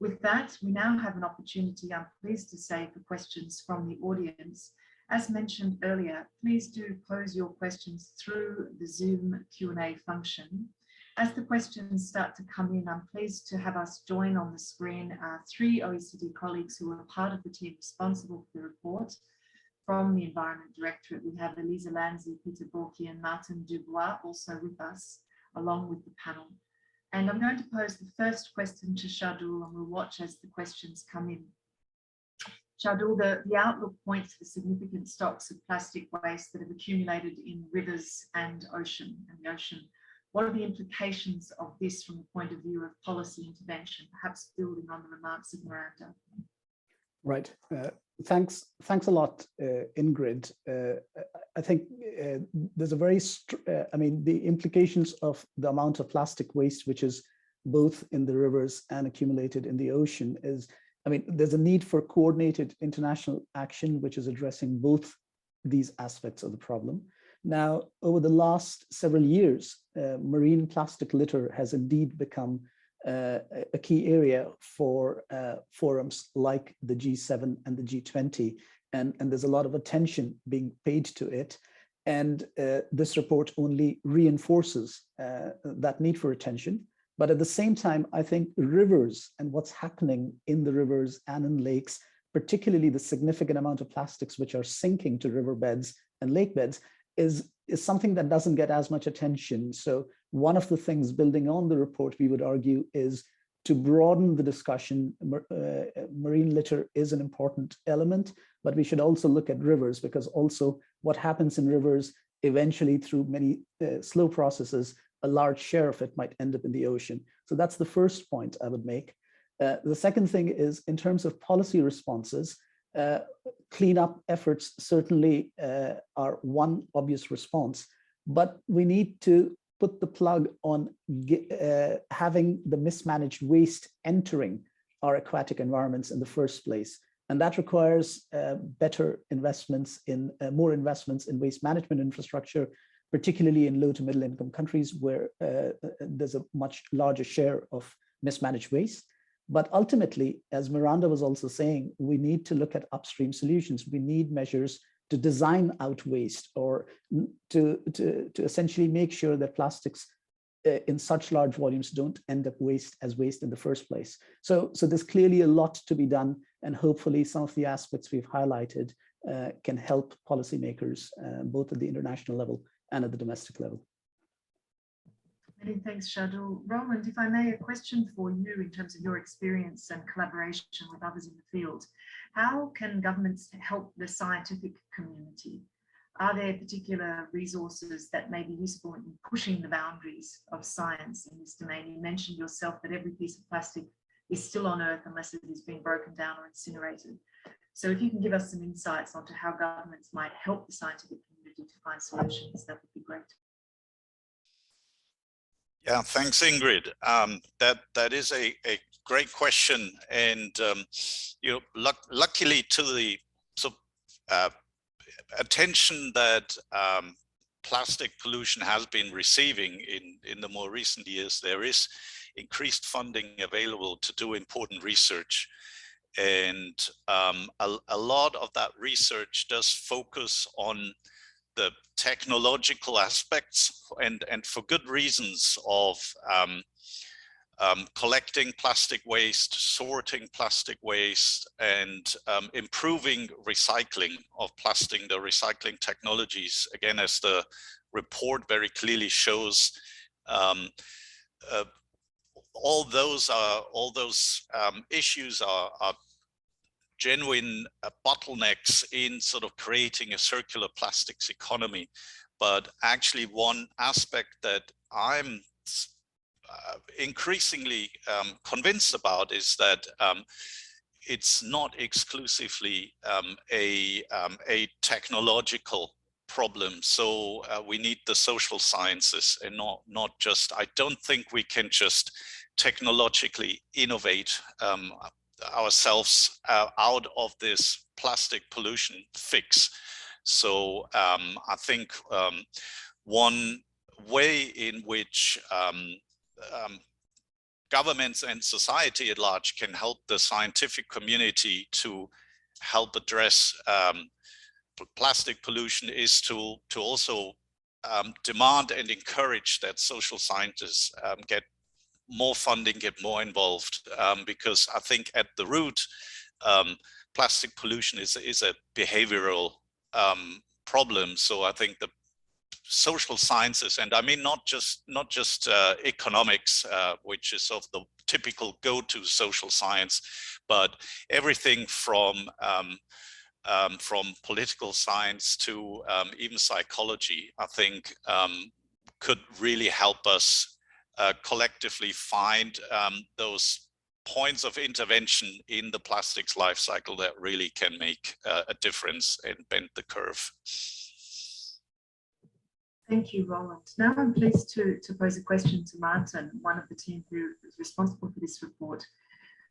With that, we now have an opportunity, I'm pleased to say, for questions from the audience. As mentioned earlier, please do pose your questions through the Zoom Q&A function. As the questions start to come in, I'm pleased to have us join on the screen 3 OECD colleagues who are part of the team responsible for the report. From the Environment Directorate, we have Elisa Lanzi, Peter Borky and Martin Dubois also with us, along with the panel. And I'm going to pose the first question to Shardul, and we'll watch as the questions come in. Shardul, the outlook points to the significant stocks of plastic waste that have accumulated in rivers and the ocean. What are the implications of this from the point of view of policy intervention, perhaps building on the remarks of Miranda? Right. Thanks a lot, Ingrid. I think there's a very, the implications of the amount of plastic waste, which is both in the rivers and accumulated in the ocean is, there's a need for coordinated international action, which is addressing both these aspects of the problem. Now, over the last several years, marine plastic litter has indeed become a key area for forums like the G7 and the G20, and there's a lot of attention being paid to it. And this report only reinforces that need for attention. But at the same time, I think rivers and what's happening in the rivers and in lakes, particularly the significant amount of plastics which are sinking to riverbeds and lake beds, is something that doesn't get as much attention. So one of the things building on the report, we would argue, is to broaden the discussion. Marine litter is an important element, but we should also look at rivers, because also what happens in rivers eventually through many slow processes, a large share of it might end up in the ocean. So that's the first point I would make. The second thing is in terms of policy responses, cleanup efforts certainly are one obvious response, but we need to put the plug on having the mismanaged waste entering our aquatic environments in the first place. And that requires better investments in, more investments in waste management infrastructure, particularly in low to middle income countries where there's a much larger share of mismanaged waste. But ultimately, as Miranda was also saying, we need to look at upstream solutions. We need measures to design out waste, or to essentially make sure that plastics in such large volumes don't end up waste in the first place. So there's clearly a lot to be done, and hopefully some of the aspects we've highlighted can help policymakers both at the international level and at the domestic level. Many thanks, Shardul. Roland, if I may, a question for you in terms of your experience and collaboration with others in the field. How can governments help the scientific community? Are there particular resources that may be useful in pushing the boundaries of science in this domain? You mentioned yourself that every piece of plastic is still on Earth unless it is being broken down or incinerated. So if you can give us some insights onto how governments might help the scientific community to find solutions, that would be great. Yeah, thanks, Ingrid. That is a great question, and luckily to the attention that plastic pollution has been receiving in the more recent years, there is increased funding available to do important research, and a lot of that research does focus on the technological aspects and for good reasons of collecting plastic waste, sorting plastic waste, and improving recycling of plastic, the recycling technologies. Again, as the report very clearly shows, all those issues are genuine bottlenecks in sort of creating a circular plastics economy. But actually, one aspect that I'm increasingly convinced about is that it's not exclusively a technological problem. So we need the social sciences, and not just, I don't think we can just technologically innovate ourselves out of this plastic pollution fix. So I think one way in which governments and society at large can help the scientific community to help address plastic pollution is to also demand and encourage that social scientists get more funding, get more involved, because I think at the root, plastic pollution is a behavioral problem. So I think the social sciences, and I mean not just economics, which is of the typical go-to social science, but everything from political science to even psychology, I think could really help us collectively find those points of intervention in the plastics life cycle that really can make a difference and bend the curve. Thank you, Roland. Now I'm pleased to pose a question to Martin, one of the team who is responsible for this report.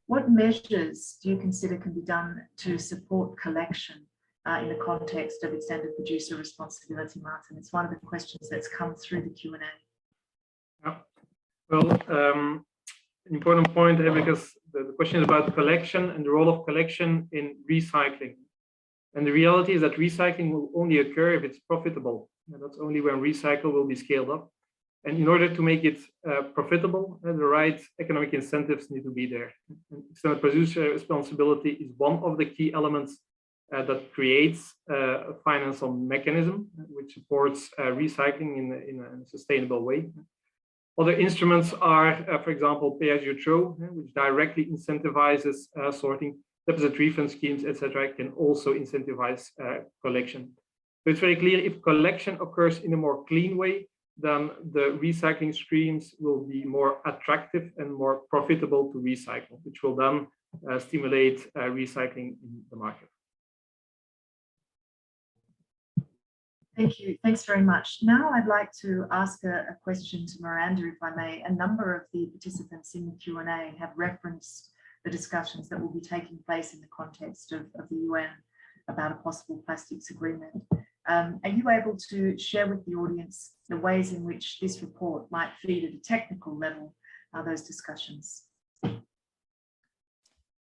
What measures do you consider can be done to support collection in the context of extended producer responsibility, Martin? It's one of the questions that's come through the Q&A. Yeah. Well, an important point here, because the question is about collection and the role of collection in recycling. And the reality is that recycling will only occur if it's profitable. And that's only when recycle will be scaled up. And in order to make it profitable, the right economic incentives need to be there. And extended producer responsibility is one of the key elements that creates a financial mechanism which supports recycling in a sustainable way. Other instruments are, for example, pay-as-you-throw, which directly incentivizes sorting. Deposit refund schemes, etc., can also incentivize collection. So it's very clear, if collection occurs in a more clean way, then the recycling streams will be more attractive and more profitable to recycle, which will then stimulate recycling in the market. Thank you. Thanks very much. Now I'd like to ask a question to Miranda, if I may. A number of the participants in the Q&A have referenced the discussions that will be taking place in the context of the UN about a possible plastics agreement. Are you able to share with the audience the ways in which this report might feed at a technical level those discussions?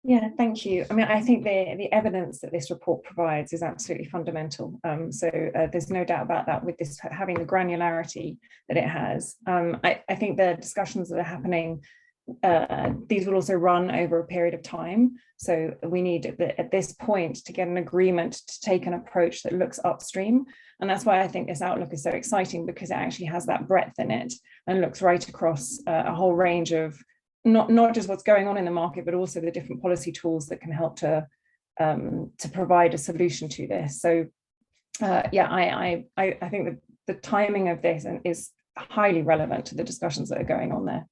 Yeah, thank you. I mean, I think the evidence that this report provides is absolutely fundamental. So there's no doubt about that, with this having the granularity that it has. I think the discussions that are happening, these will also run over a period of time. So we need at this point to get an agreement to take an approach that looks upstream. And that's why I think this outlook is so exciting, because it actually has that breadth in it and looks right across a whole range of not just what's going on in the market, but also the different policy tools that can help to provide a solution to this. So yeah, I think that the timing of this is highly relevant to the discussions that are going on there.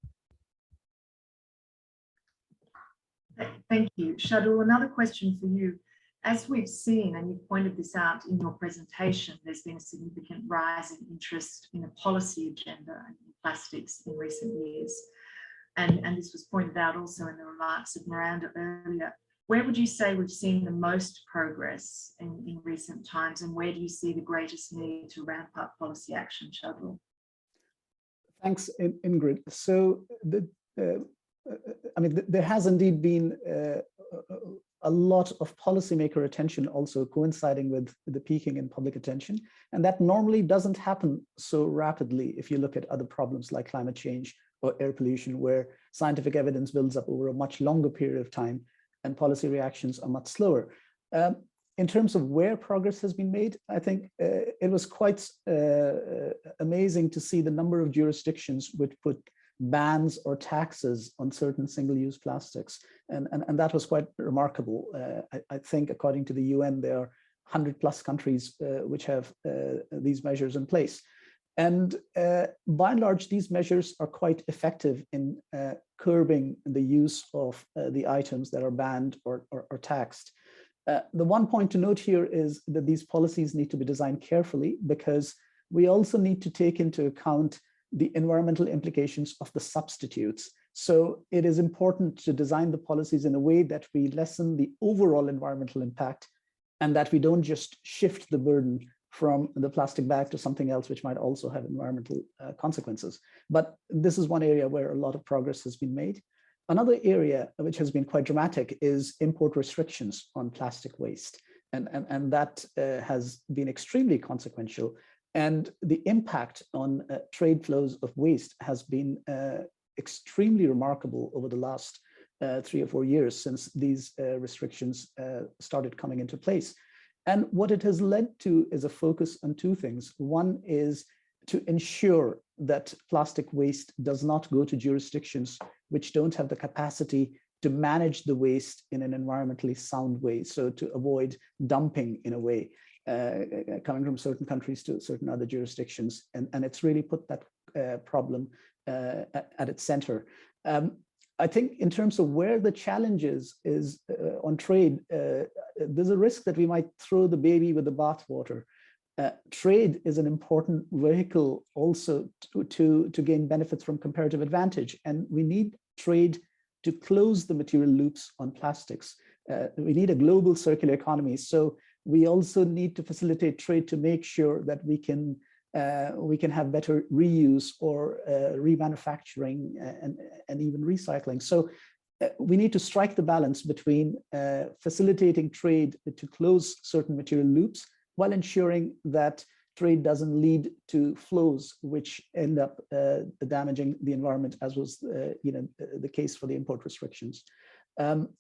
Thank you. Shardul, another question for you. As we've seen, and you pointed this out in your presentation, there's been a significant rise in interest in a policy agenda in plastics in recent years. And this was pointed out also in the remarks of Miranda earlier. Where would you say we've seen the most progress in recent times, and where do you see the greatest need to ramp up policy action, Shardul? Thanks, Ingrid. So I mean, there has indeed been a lot of policymaker attention also coinciding with the peaking in public attention. And that normally doesn't happen so rapidly if you look at other problems like climate change or air pollution, where scientific evidence builds up over a much longer period of time and policy reactions are much slower. In terms of where progress has been made, I think it was quite amazing to see the number of jurisdictions which put bans or taxes on certain single-use plastics. And that was quite remarkable. I think according to the UN, there are 100+ countries which have these measures in place. And by and large, these measures are quite effective in curbing the use of the items that are banned or taxed. The one point to note here is that these policies need to be designed carefully, because we also need to take into account the environmental implications of the substitutes. So it is important to design the policies in a way that we lessen the overall environmental impact, and that we don't just shift the burden from the plastic bag to something else which might also have environmental consequences. But this is one area where a lot of progress has been made. Another area which has been quite dramatic is import restrictions on plastic waste. And that has been extremely consequential. And the impact on trade flows of waste has been extremely remarkable over the last 3 or 4 years since these restrictions started coming into place. And what it has led to is a focus on two things. One is to ensure that plastic waste does not go to jurisdictions which don't have the capacity to manage the waste in an environmentally sound way. So to avoid dumping in a way, coming from certain countries to certain other jurisdictions. And it's really put that problem at its center. I think in terms of where the challenge is on trade, there's a risk that we might throw the baby with the bathwater. Trade is an important vehicle also to gain benefits from comparative advantage. And we need trade to close the material loops on plastics. We need a global circular economy. So we also need to facilitate trade to make sure that we can have better reuse or remanufacturing and even recycling. So we need to strike the balance between facilitating trade to close certain material loops while ensuring that trade doesn't lead to flows which end up damaging the environment, as was the case for the import restrictions.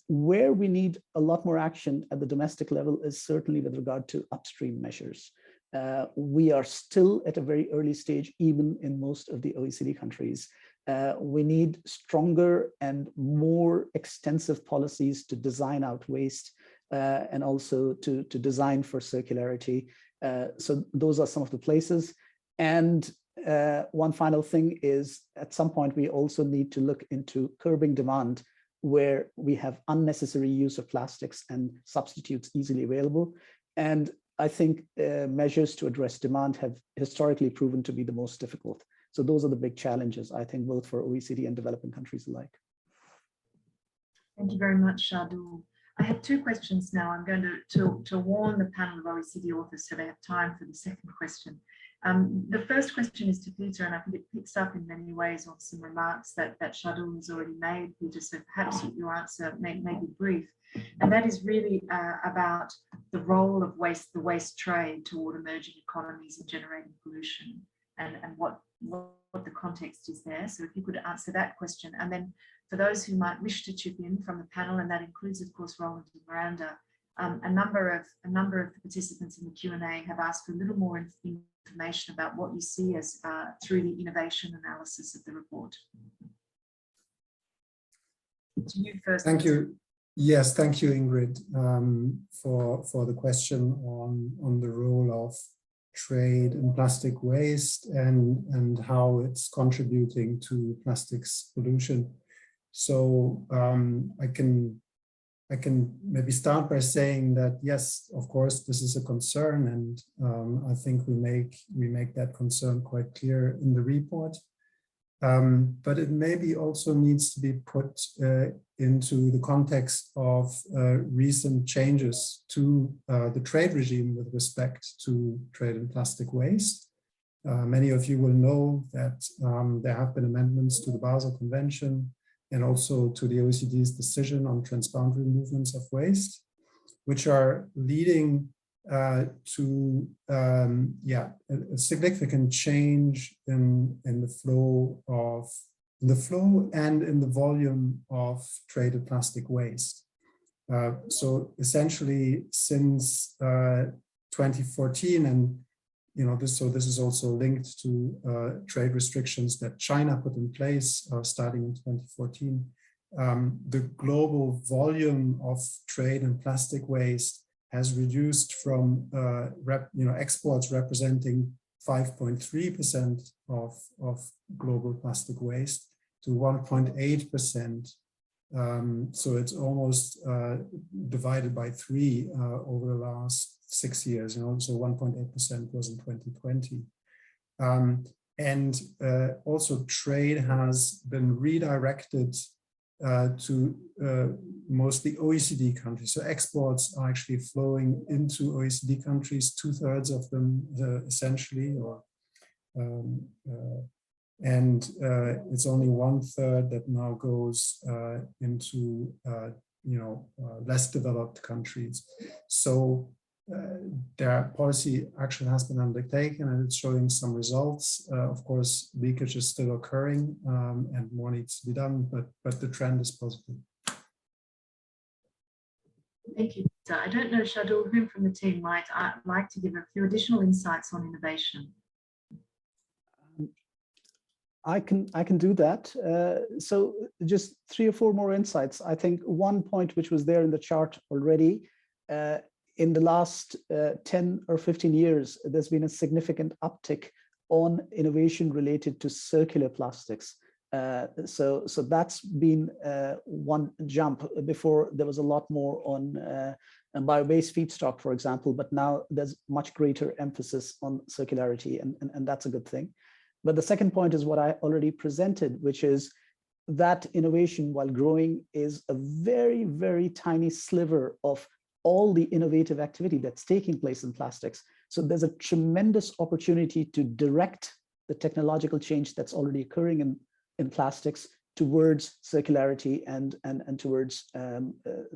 Where we need a lot more action at the domestic level is certainly with regard to upstream measures. We are still at a very early stage, even in most of the OECD countries. We need stronger and more extensive policies to design out waste and also to design for circularity. So those are some of the places. And one final thing is, at some point, we also need to look into curbing demand where we have unnecessary use of plastics and substitutes easily available. And I think measures to address demand have historically proven to be the most difficult. So those are the big challenges, I think, both for OECD and developing countries alike. Thank you very much, Shardul. I have two questions now. I'm going to warn the panel of OECD authors so they have time for the second question. The first question is to Peter, and I think it picks up in many ways on some remarks that Shardul has already made, Peter, so perhaps your answer may be brief. And that is really about the role of the waste trade toward emerging economies in generating pollution and what the context is there. So if you could answer that question. And then for those who might wish to chip in from the panel, and that includes, of course, Roland and Miranda, a number of the participants in the Q&A have asked for a little more information about what you see as through the innovation analysis of the report. To you first. Thank you. Yes, thank you, Ingrid, for the question on the role of trade in plastic waste and how it's contributing to plastics pollution. So I can maybe start by saying that yes, of course, this is a concern, and I think we make that concern quite clear in the report. But it maybe also needs to be put into the context of recent changes to the trade regime with respect to trade in plastic waste. Many of you will know that there have been amendments to the Basel Convention and also to the OECD's decision on transboundary movements of waste, which are leading to a significant change in the flow and in the volume of traded plastic waste. So essentially, since 2014 and this is also linked to trade restrictions that China put in place starting in 2014. The global volume of trade in plastic waste has reduced from exports representing 5.3% of global plastic waste to 1.8%. So it's almost divided by 3 over the last 6 years. So 1.8% was in 2020. And also trade has been redirected to mostly OECD countries. So exports are actually flowing into OECD countries, 2/3 of them essentially, and it's only 1/3 that now goes into less developed countries. So their policy action has been undertaken and it's showing some results. Of course, leakage is still occurring and more needs to be done, but the trend is positive. Thank you. I don't know, Shardul, whom from the team might like to give a few additional insights on innovation. I can do that. So just 3 or 4 more insights. I think one point which was there in the chart already, in the last 10 or 15 years, there's been a significant uptick on innovation related to circular plastics. So that's been one jump. Before there was a lot more on bio-based feedstock, for example, but now there's much greater emphasis on circularity, and that's a good thing. But the second point is what I already presented, which is that innovation, while growing, is a very, very tiny sliver of all the innovative activity that's taking place in plastics. So there's a tremendous opportunity to direct the technological change that's already occurring in plastics towards circularity and towards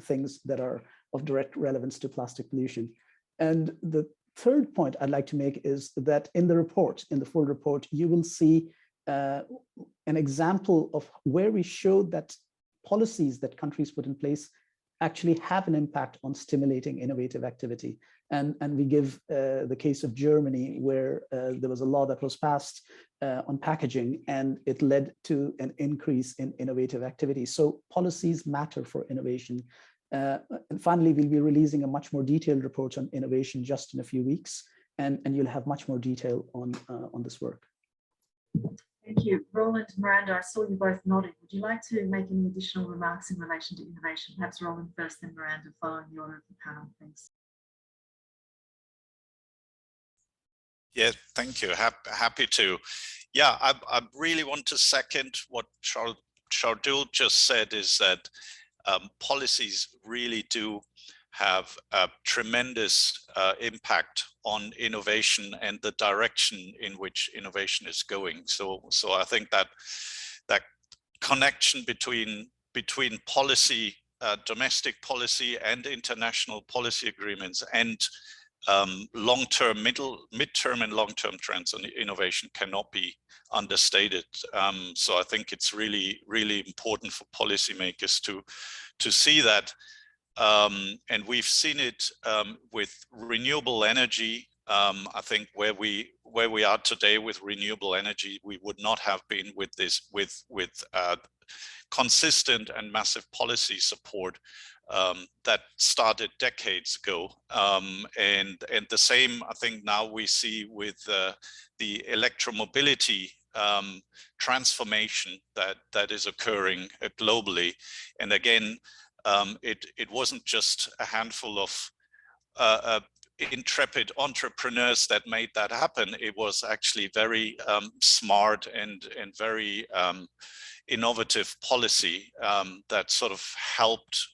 things that are of direct relevance to plastic pollution. And the third point I'd like to make is that in the report, in the full report, you will see an example of where we showed that policies that countries put in place actually have an impact on stimulating innovative activity. And we give the case of Germany, where there was a law that was passed on packaging, and it led to an increase in innovative activity. So policies matter for innovation. And finally, we'll be releasing a much more detailed report on innovation just in a few weeks, and you'll have much more detail on this work. Thank you. Roland, Miranda, I saw you both nodding. Would you like to make any additional remarks in relation to innovation? Perhaps Roland first, then Miranda, following the order of the panel, thanks. Yeah, thank you. Happy to. Yeah, I really want to second what Shardul just said, is that policies really do have a tremendous impact on innovation and the direction in which innovation is going. So I think that connection between policy, domestic policy and international policy agreements, and long-term, midterm and long-term trends on innovation cannot be understated. So I think it's really, really important for policymakers to see that. And we've seen it with renewable energy. I think where we are today with renewable energy, we would not have been with this with consistent and massive policy support that started decades ago. And the same, I think, now we see with the electromobility transformation that is occurring globally. And again, it wasn't just a handful of intrepid entrepreneurs that made that happen. It was actually very smart and very innovative policy that sort of helped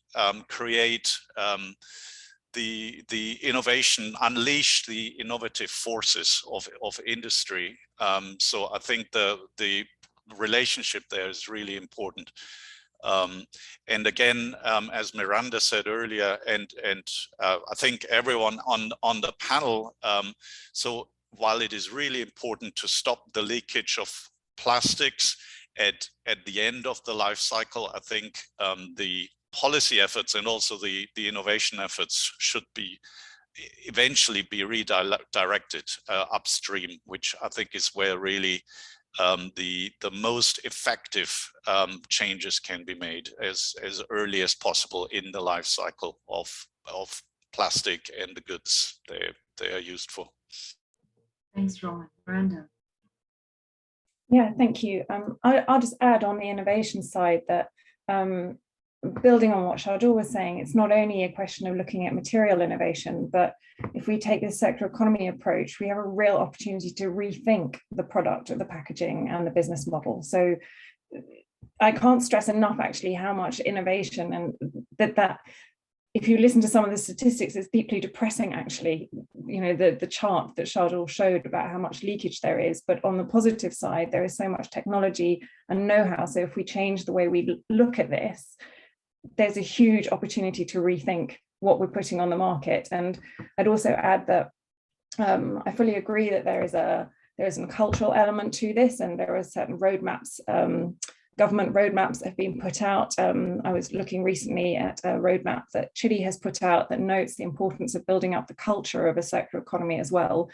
create the innovation, unleash the innovative forces of industry. So I think the relationship there is really important. And again, as Miranda said earlier, and I think everyone on the panel, so while it is really important to stop the leakage of plastics at the end of the life cycle, I think the policy efforts and also the innovation efforts should be eventually be redirected upstream, which I think is where really the most effective changes can be made as early as possible in the life cycle of plastic and the goods they are used for. Thanks, Roland. Miranda. Yeah, thank you. I'll just add on the innovation side that building on what Shardul was saying, it's not only a question of looking at material innovation, but if we take this circular economy approach, we have a real opportunity to rethink the product, the packaging, and the business model. So I can't stress enough actually how much innovation, and that if you listen to some of the statistics, it's deeply depressing actually, you know, the chart that Shardul showed about how much leakage there is, but on the positive side, there is so much technology and know-how. So if we change the way we look at this, there's a huge opportunity to rethink what we're putting on the market. And I'd also add that I fully agree that there is a cultural element to this, and there are certain roadmaps, government roadmaps that have been put out. I was looking recently at a roadmap that Chile has put out that notes the importance of building up the culture of a circular economy as well.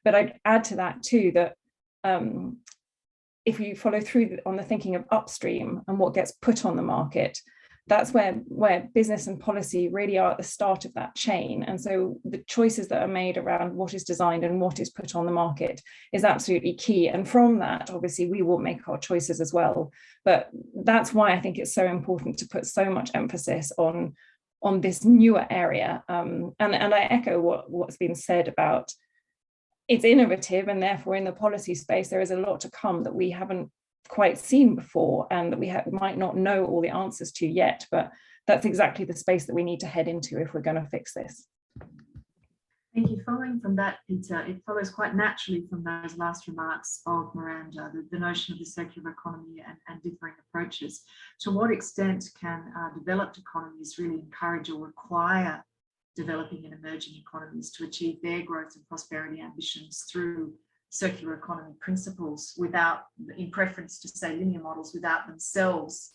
But I'd add to that too that if you follow through on the thinking of upstream and what gets put on the market, that's where business and policy really are at the start of that chain. And so the choices that are made around what is designed and what is put on the market is absolutely key. And from that, obviously, we will make our choices as well. But that's why I think it's so important to put so much emphasis on this newer area. And I echo what's been said about it's innovative, and therefore in the policy space, there is a lot to come that we haven't quite seen before, and that we might not know all the answers to yet, but that's exactly the space that we need to head into if we're going to fix this. Thank you. Following from that, Peter, it follows quite naturally from those last remarks of Miranda, the notion of the circular economy and differing approaches. To what extent can developed economies really encourage or require developing and emerging economies to achieve their growth and prosperity ambitions through circular economy principles, without, in preference to say linear models, without themselves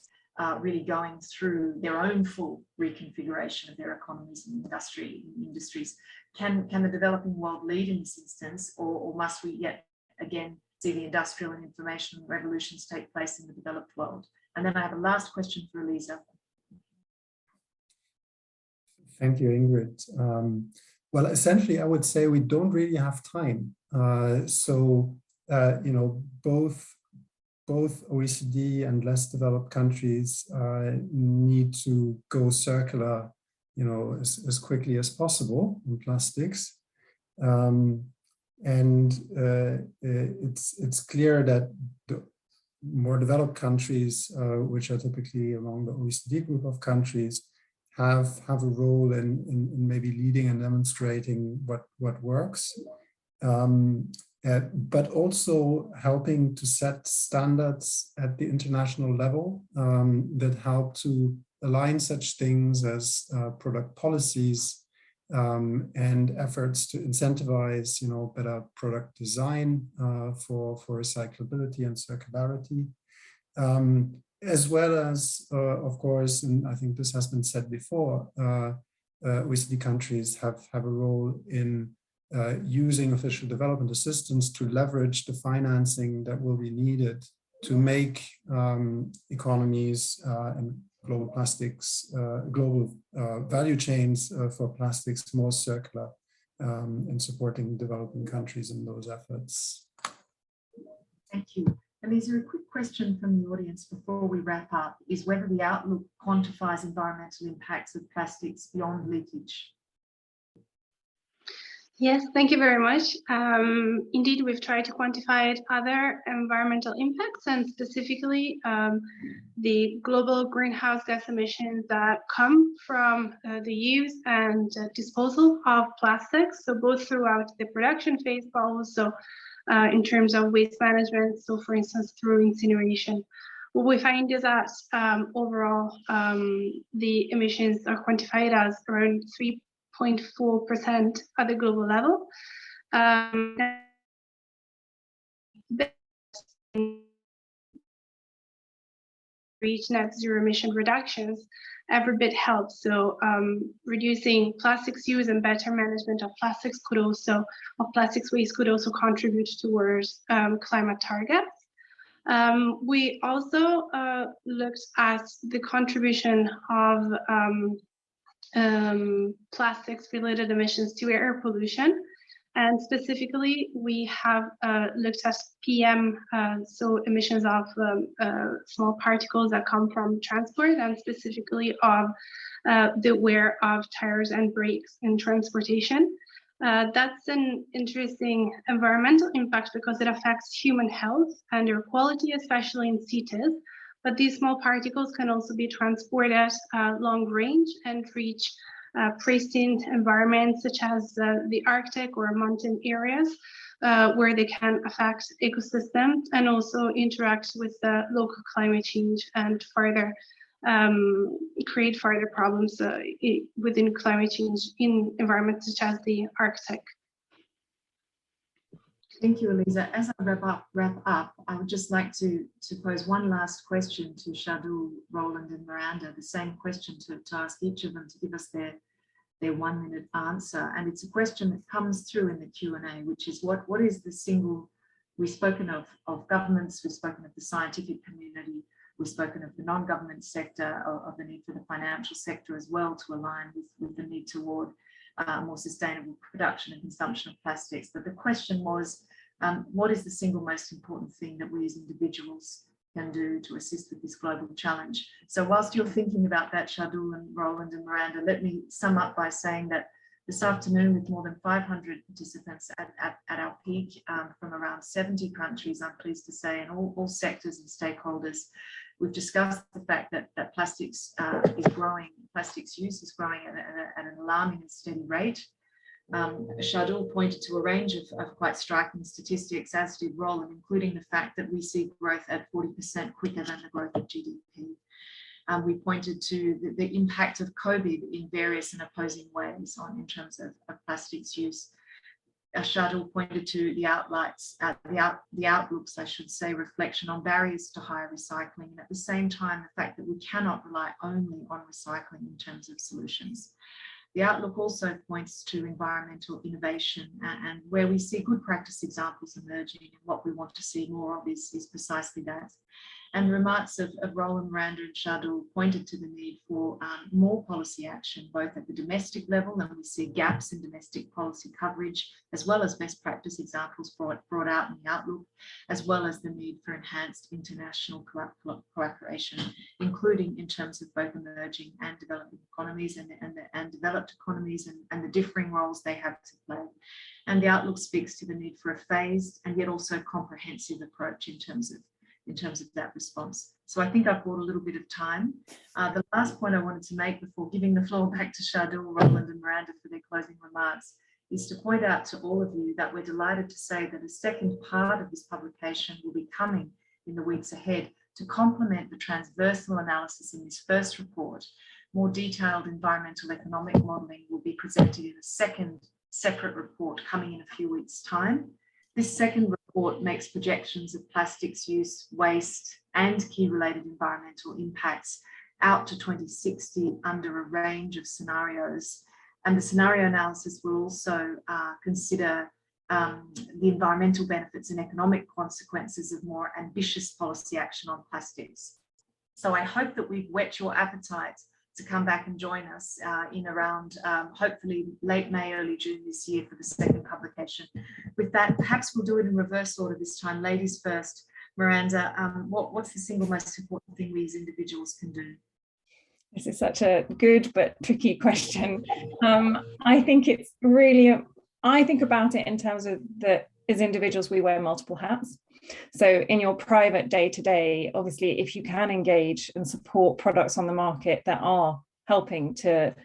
really going through their own full reconfiguration of their economies and industries? Can the developing world lead in this instance, or must we yet again see the industrial and information revolutions take place in the developed world? And then I have a last question for Elisa. Thank you, Ingrid. Well, essentially, I would say we don't really have time. You know, both OECD and less developed countries need to go circular, you know, as quickly as possible in plastics. It's clear that the more developed countries, which are typically among the OECD group of countries, have a role in maybe leading and demonstrating what works, but also helping to set standards at the international level that help to align such things as product policies and efforts to incentivize, you know, better product design for recyclability and circularity. As well as, of course, and I think this has been said before, OECD countries have a role in using official development assistance to leverage the financing that will be needed to make economies and global plastics, global value chains for plastics more circular, and supporting developing countries in those efforts. Thank you. Elisa, a quick question from the audience before we wrap up is whether the outlook quantifies environmental impacts of plastics beyond leakage. Yes, thank you very much. Indeed, we've tried to quantify other environmental impacts, and specifically the global greenhouse gas emissions that come from the use and disposal of plastics. So both throughout the production phase, but also in terms of waste management. So for instance, through incineration. What we find is that overall, the emissions are quantified as around 3.4% at the global level. reach net zero emission reductions, every bit helps. So reducing plastics use and better management of plastics waste could also contribute towards climate targets. We also looked at the contribution of plastics related emissions to air pollution. And specifically, we have looked at PM, so emissions of small particles that come from transport, and specifically of the wear of tires and brakes in transportation. That's an interesting environmental impact because it affects human health and air quality, especially in cities. But these small particles can also be transported long range and reach pristine environments such as the Arctic or mountain areas where they can affect ecosystems and also interact with local climate change and further create further problems within climate change in environments such as the Arctic. Thank you, Elisa. As I wrap up, I would just like to pose one last question to Shardul, Roland, and Miranda, the same question to ask each of them to give us their 1 minute answer. And it's a question that comes through in the Q&A, which is what is the single, we've spoken of governments, we've spoken of the scientific community, we've spoken of the non-government sector, of the need for the financial sector as well to align with the need toward more sustainable production and consumption of plastics. But the question was, what is the single most important thing that we as individuals can do to assist with this global challenge? So whilst you're thinking about that, Shardul and Roland and Miranda, let me sum up by saying that this afternoon, with more than 500 participants at our peak from around 70 countries, I'm pleased to say, and all sectors and stakeholders, we've discussed the fact that plastics is growing, plastics use is growing at an alarming and steady rate. Shardul pointed to a range of quite striking statistics, as did Roland, including the fact that we see growth at 40% quicker than the growth of GDP. We pointed to the impact of COVID in various and opposing ways in terms of plastics use. Shardul pointed to the outlooks, I should say, reflection on barriers to higher recycling, and at the same time, the fact that we cannot rely only on recycling in terms of solutions. The outlook also points to environmental innovation, and where we see good practice examples emerging, and what we want to see more of is precisely that. And the remarks of Roland, Miranda and Shardul pointed to the need for more policy action, both at the domestic level, and we see gaps in domestic policy coverage, as well as best practice examples brought out in the outlook, as well as the need for enhanced international cooperation, including in terms of both emerging and developing economies and developed economies and the differing roles they have to play. And the outlook speaks to the need for a phased and yet also comprehensive approach in terms of that response. So I think I've bought a little bit of time. The last point I wanted to make before giving the floor back to Shardul, Roland and Miranda for their closing remarks is to point out to all of you that we're delighted to say that a second part of this publication will be coming in the weeks ahead to complement the transversal analysis in this first report. More detailed environmental economic modelling will be presented in a second separate report coming in a few weeks' time. This second report makes projections of plastics use, waste, and key related environmental impacts out to 2060 under a range of scenarios. And the scenario analysis will also consider the environmental benefits and economic consequences of more ambitious policy action on plastics. So I hope that we've whet your appetite to come back and join us in around hopefully late May, early June this year for the second publication. With that, perhaps we'll do it in reverse order this time. Ladies first. Miranda, what's the single most important thing we as individuals can do? This is such a good but tricky question. I think it's really, I think about it in terms of that as individuals, we wear multiple hats. So in your private day-to-day, obviously, if you can engage and support products on the market that are helping to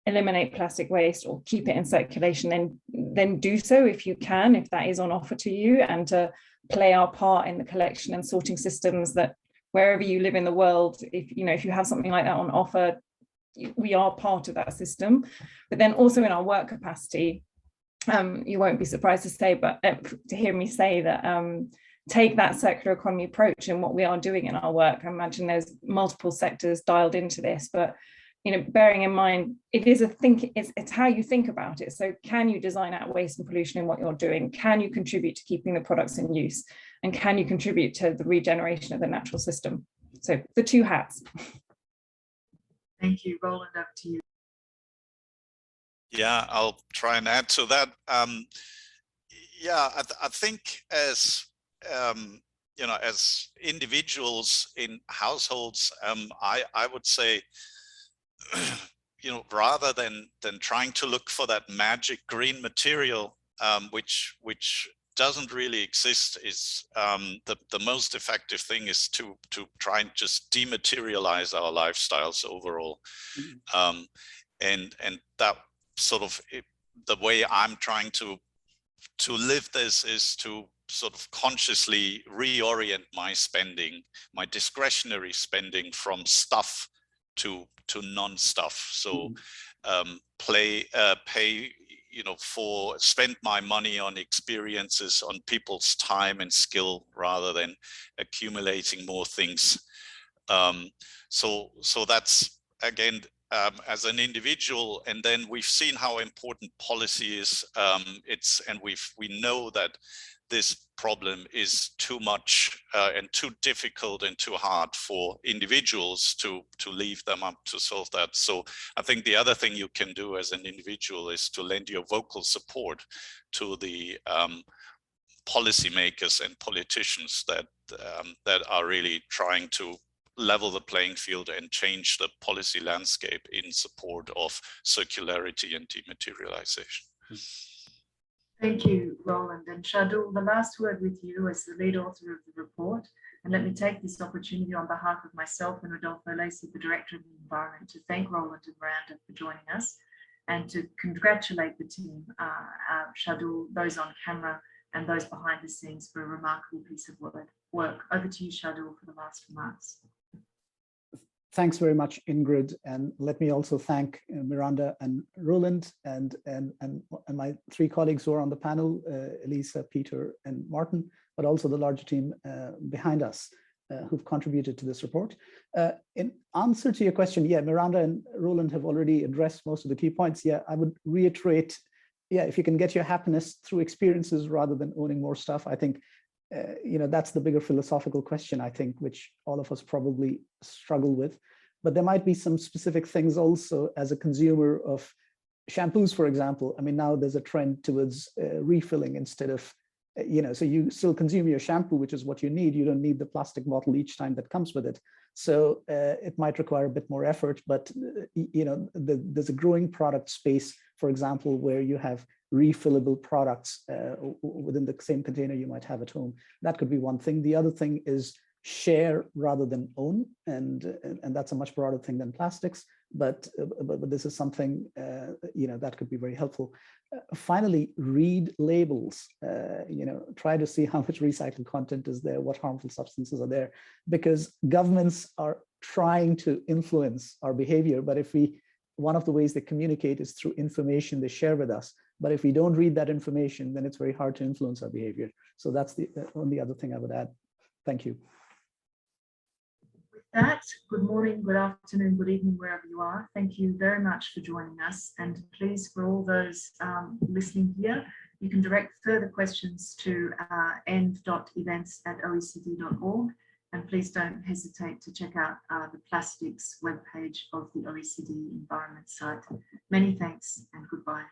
eliminate plastic waste or keep it in circulation, then do so if you can, if that is on offer to you, and to play our part in the collection and sorting systems that wherever you live in the world, if you have something like that on offer, we are part of that system. But then also in our work capacity, you won't be surprised to hear me say that take that circular economy approach in what we are doing in our work. I imagine there's multiple sectors dialed into this, but bearing in mind, it's how you think about it. So can you design out waste and pollution in what you're doing? Can you contribute to keeping the products in use? And can you contribute to the regeneration of the natural system? So the two hats. Thank you. Roland, up to you. Yeah, I'll try and add to that. I think as as individuals in households, I would say, rather than trying to look for that magic green material, which doesn't really exist, is the most effective thing is to try and just dematerialize our lifestyles overall. Mm-hmm. And that sort of the way I'm trying to live this is to sort of consciously reorient my spending, my discretionary spending, from stuff to non-stuff. So pay spend my money on experiences, on people's time and skill, rather than accumulating more things. So that's, again, as an individual, and then we've seen how important policy is. And we know that this problem is too much and too difficult and too hard for individuals to leave them up to solve that. So I think the other thing you can do as an individual is to lend your vocal support to the policymakers and politicians that are really trying to level the playing field and change the policy landscape in support of circularity and dematerialization. Thank you, Roland. And Shardul, the last word with you as the lead author of the report. And let me take this opportunity on behalf of myself and Rodolfo Lacey, the Director of the Environment, to thank Roland and Miranda for joining us and to congratulate the team, Shardul, those on camera and those behind the scenes, for a remarkable piece of work. Over to you, Shardul, for the last remarks. Thanks very much, Ingrid, and let me also thank Miranda and Roland and my three colleagues who are on the panel, Elisa, Peter, and Martin, but also the larger team behind us who've contributed to this report. In answer to your question, Miranda and Roland have already addressed most of the key points. I would reiterate, if you can get your happiness through experiences rather than owning more stuff, I think that's the bigger philosophical question, I think, which all of us probably struggle with. But there might be some specific things also as a consumer of shampoos, for example. I mean, now there's a trend towards refilling instead of, so you still consume your shampoo, which is what you need. You don't need the plastic bottle each time that comes with it. So it might require a bit more effort, but there's a growing product space, for example, where you have refillable products within the same container you might have at home. That could be one thing. The other thing is share rather than own, and that's a much broader thing than plastics. But this is something that could be very helpful. Finally, read labels. Try to see how much recycled content is there, what harmful substances are there, because governments are trying to influence our behavior. But one of the ways they communicate is through information they share with us. But if we don't read that information, then it's very hard to influence our behavior. So that's the only other thing I would add. Thank you. With that, good morning, good afternoon, good evening, wherever you are. Thank you very much for joining us. And please, for all those listening here, you can direct further questions to end.events@oecd.org. And please don't hesitate to check out the plastics webpage of the OECD Environment site. Many thanks and goodbye.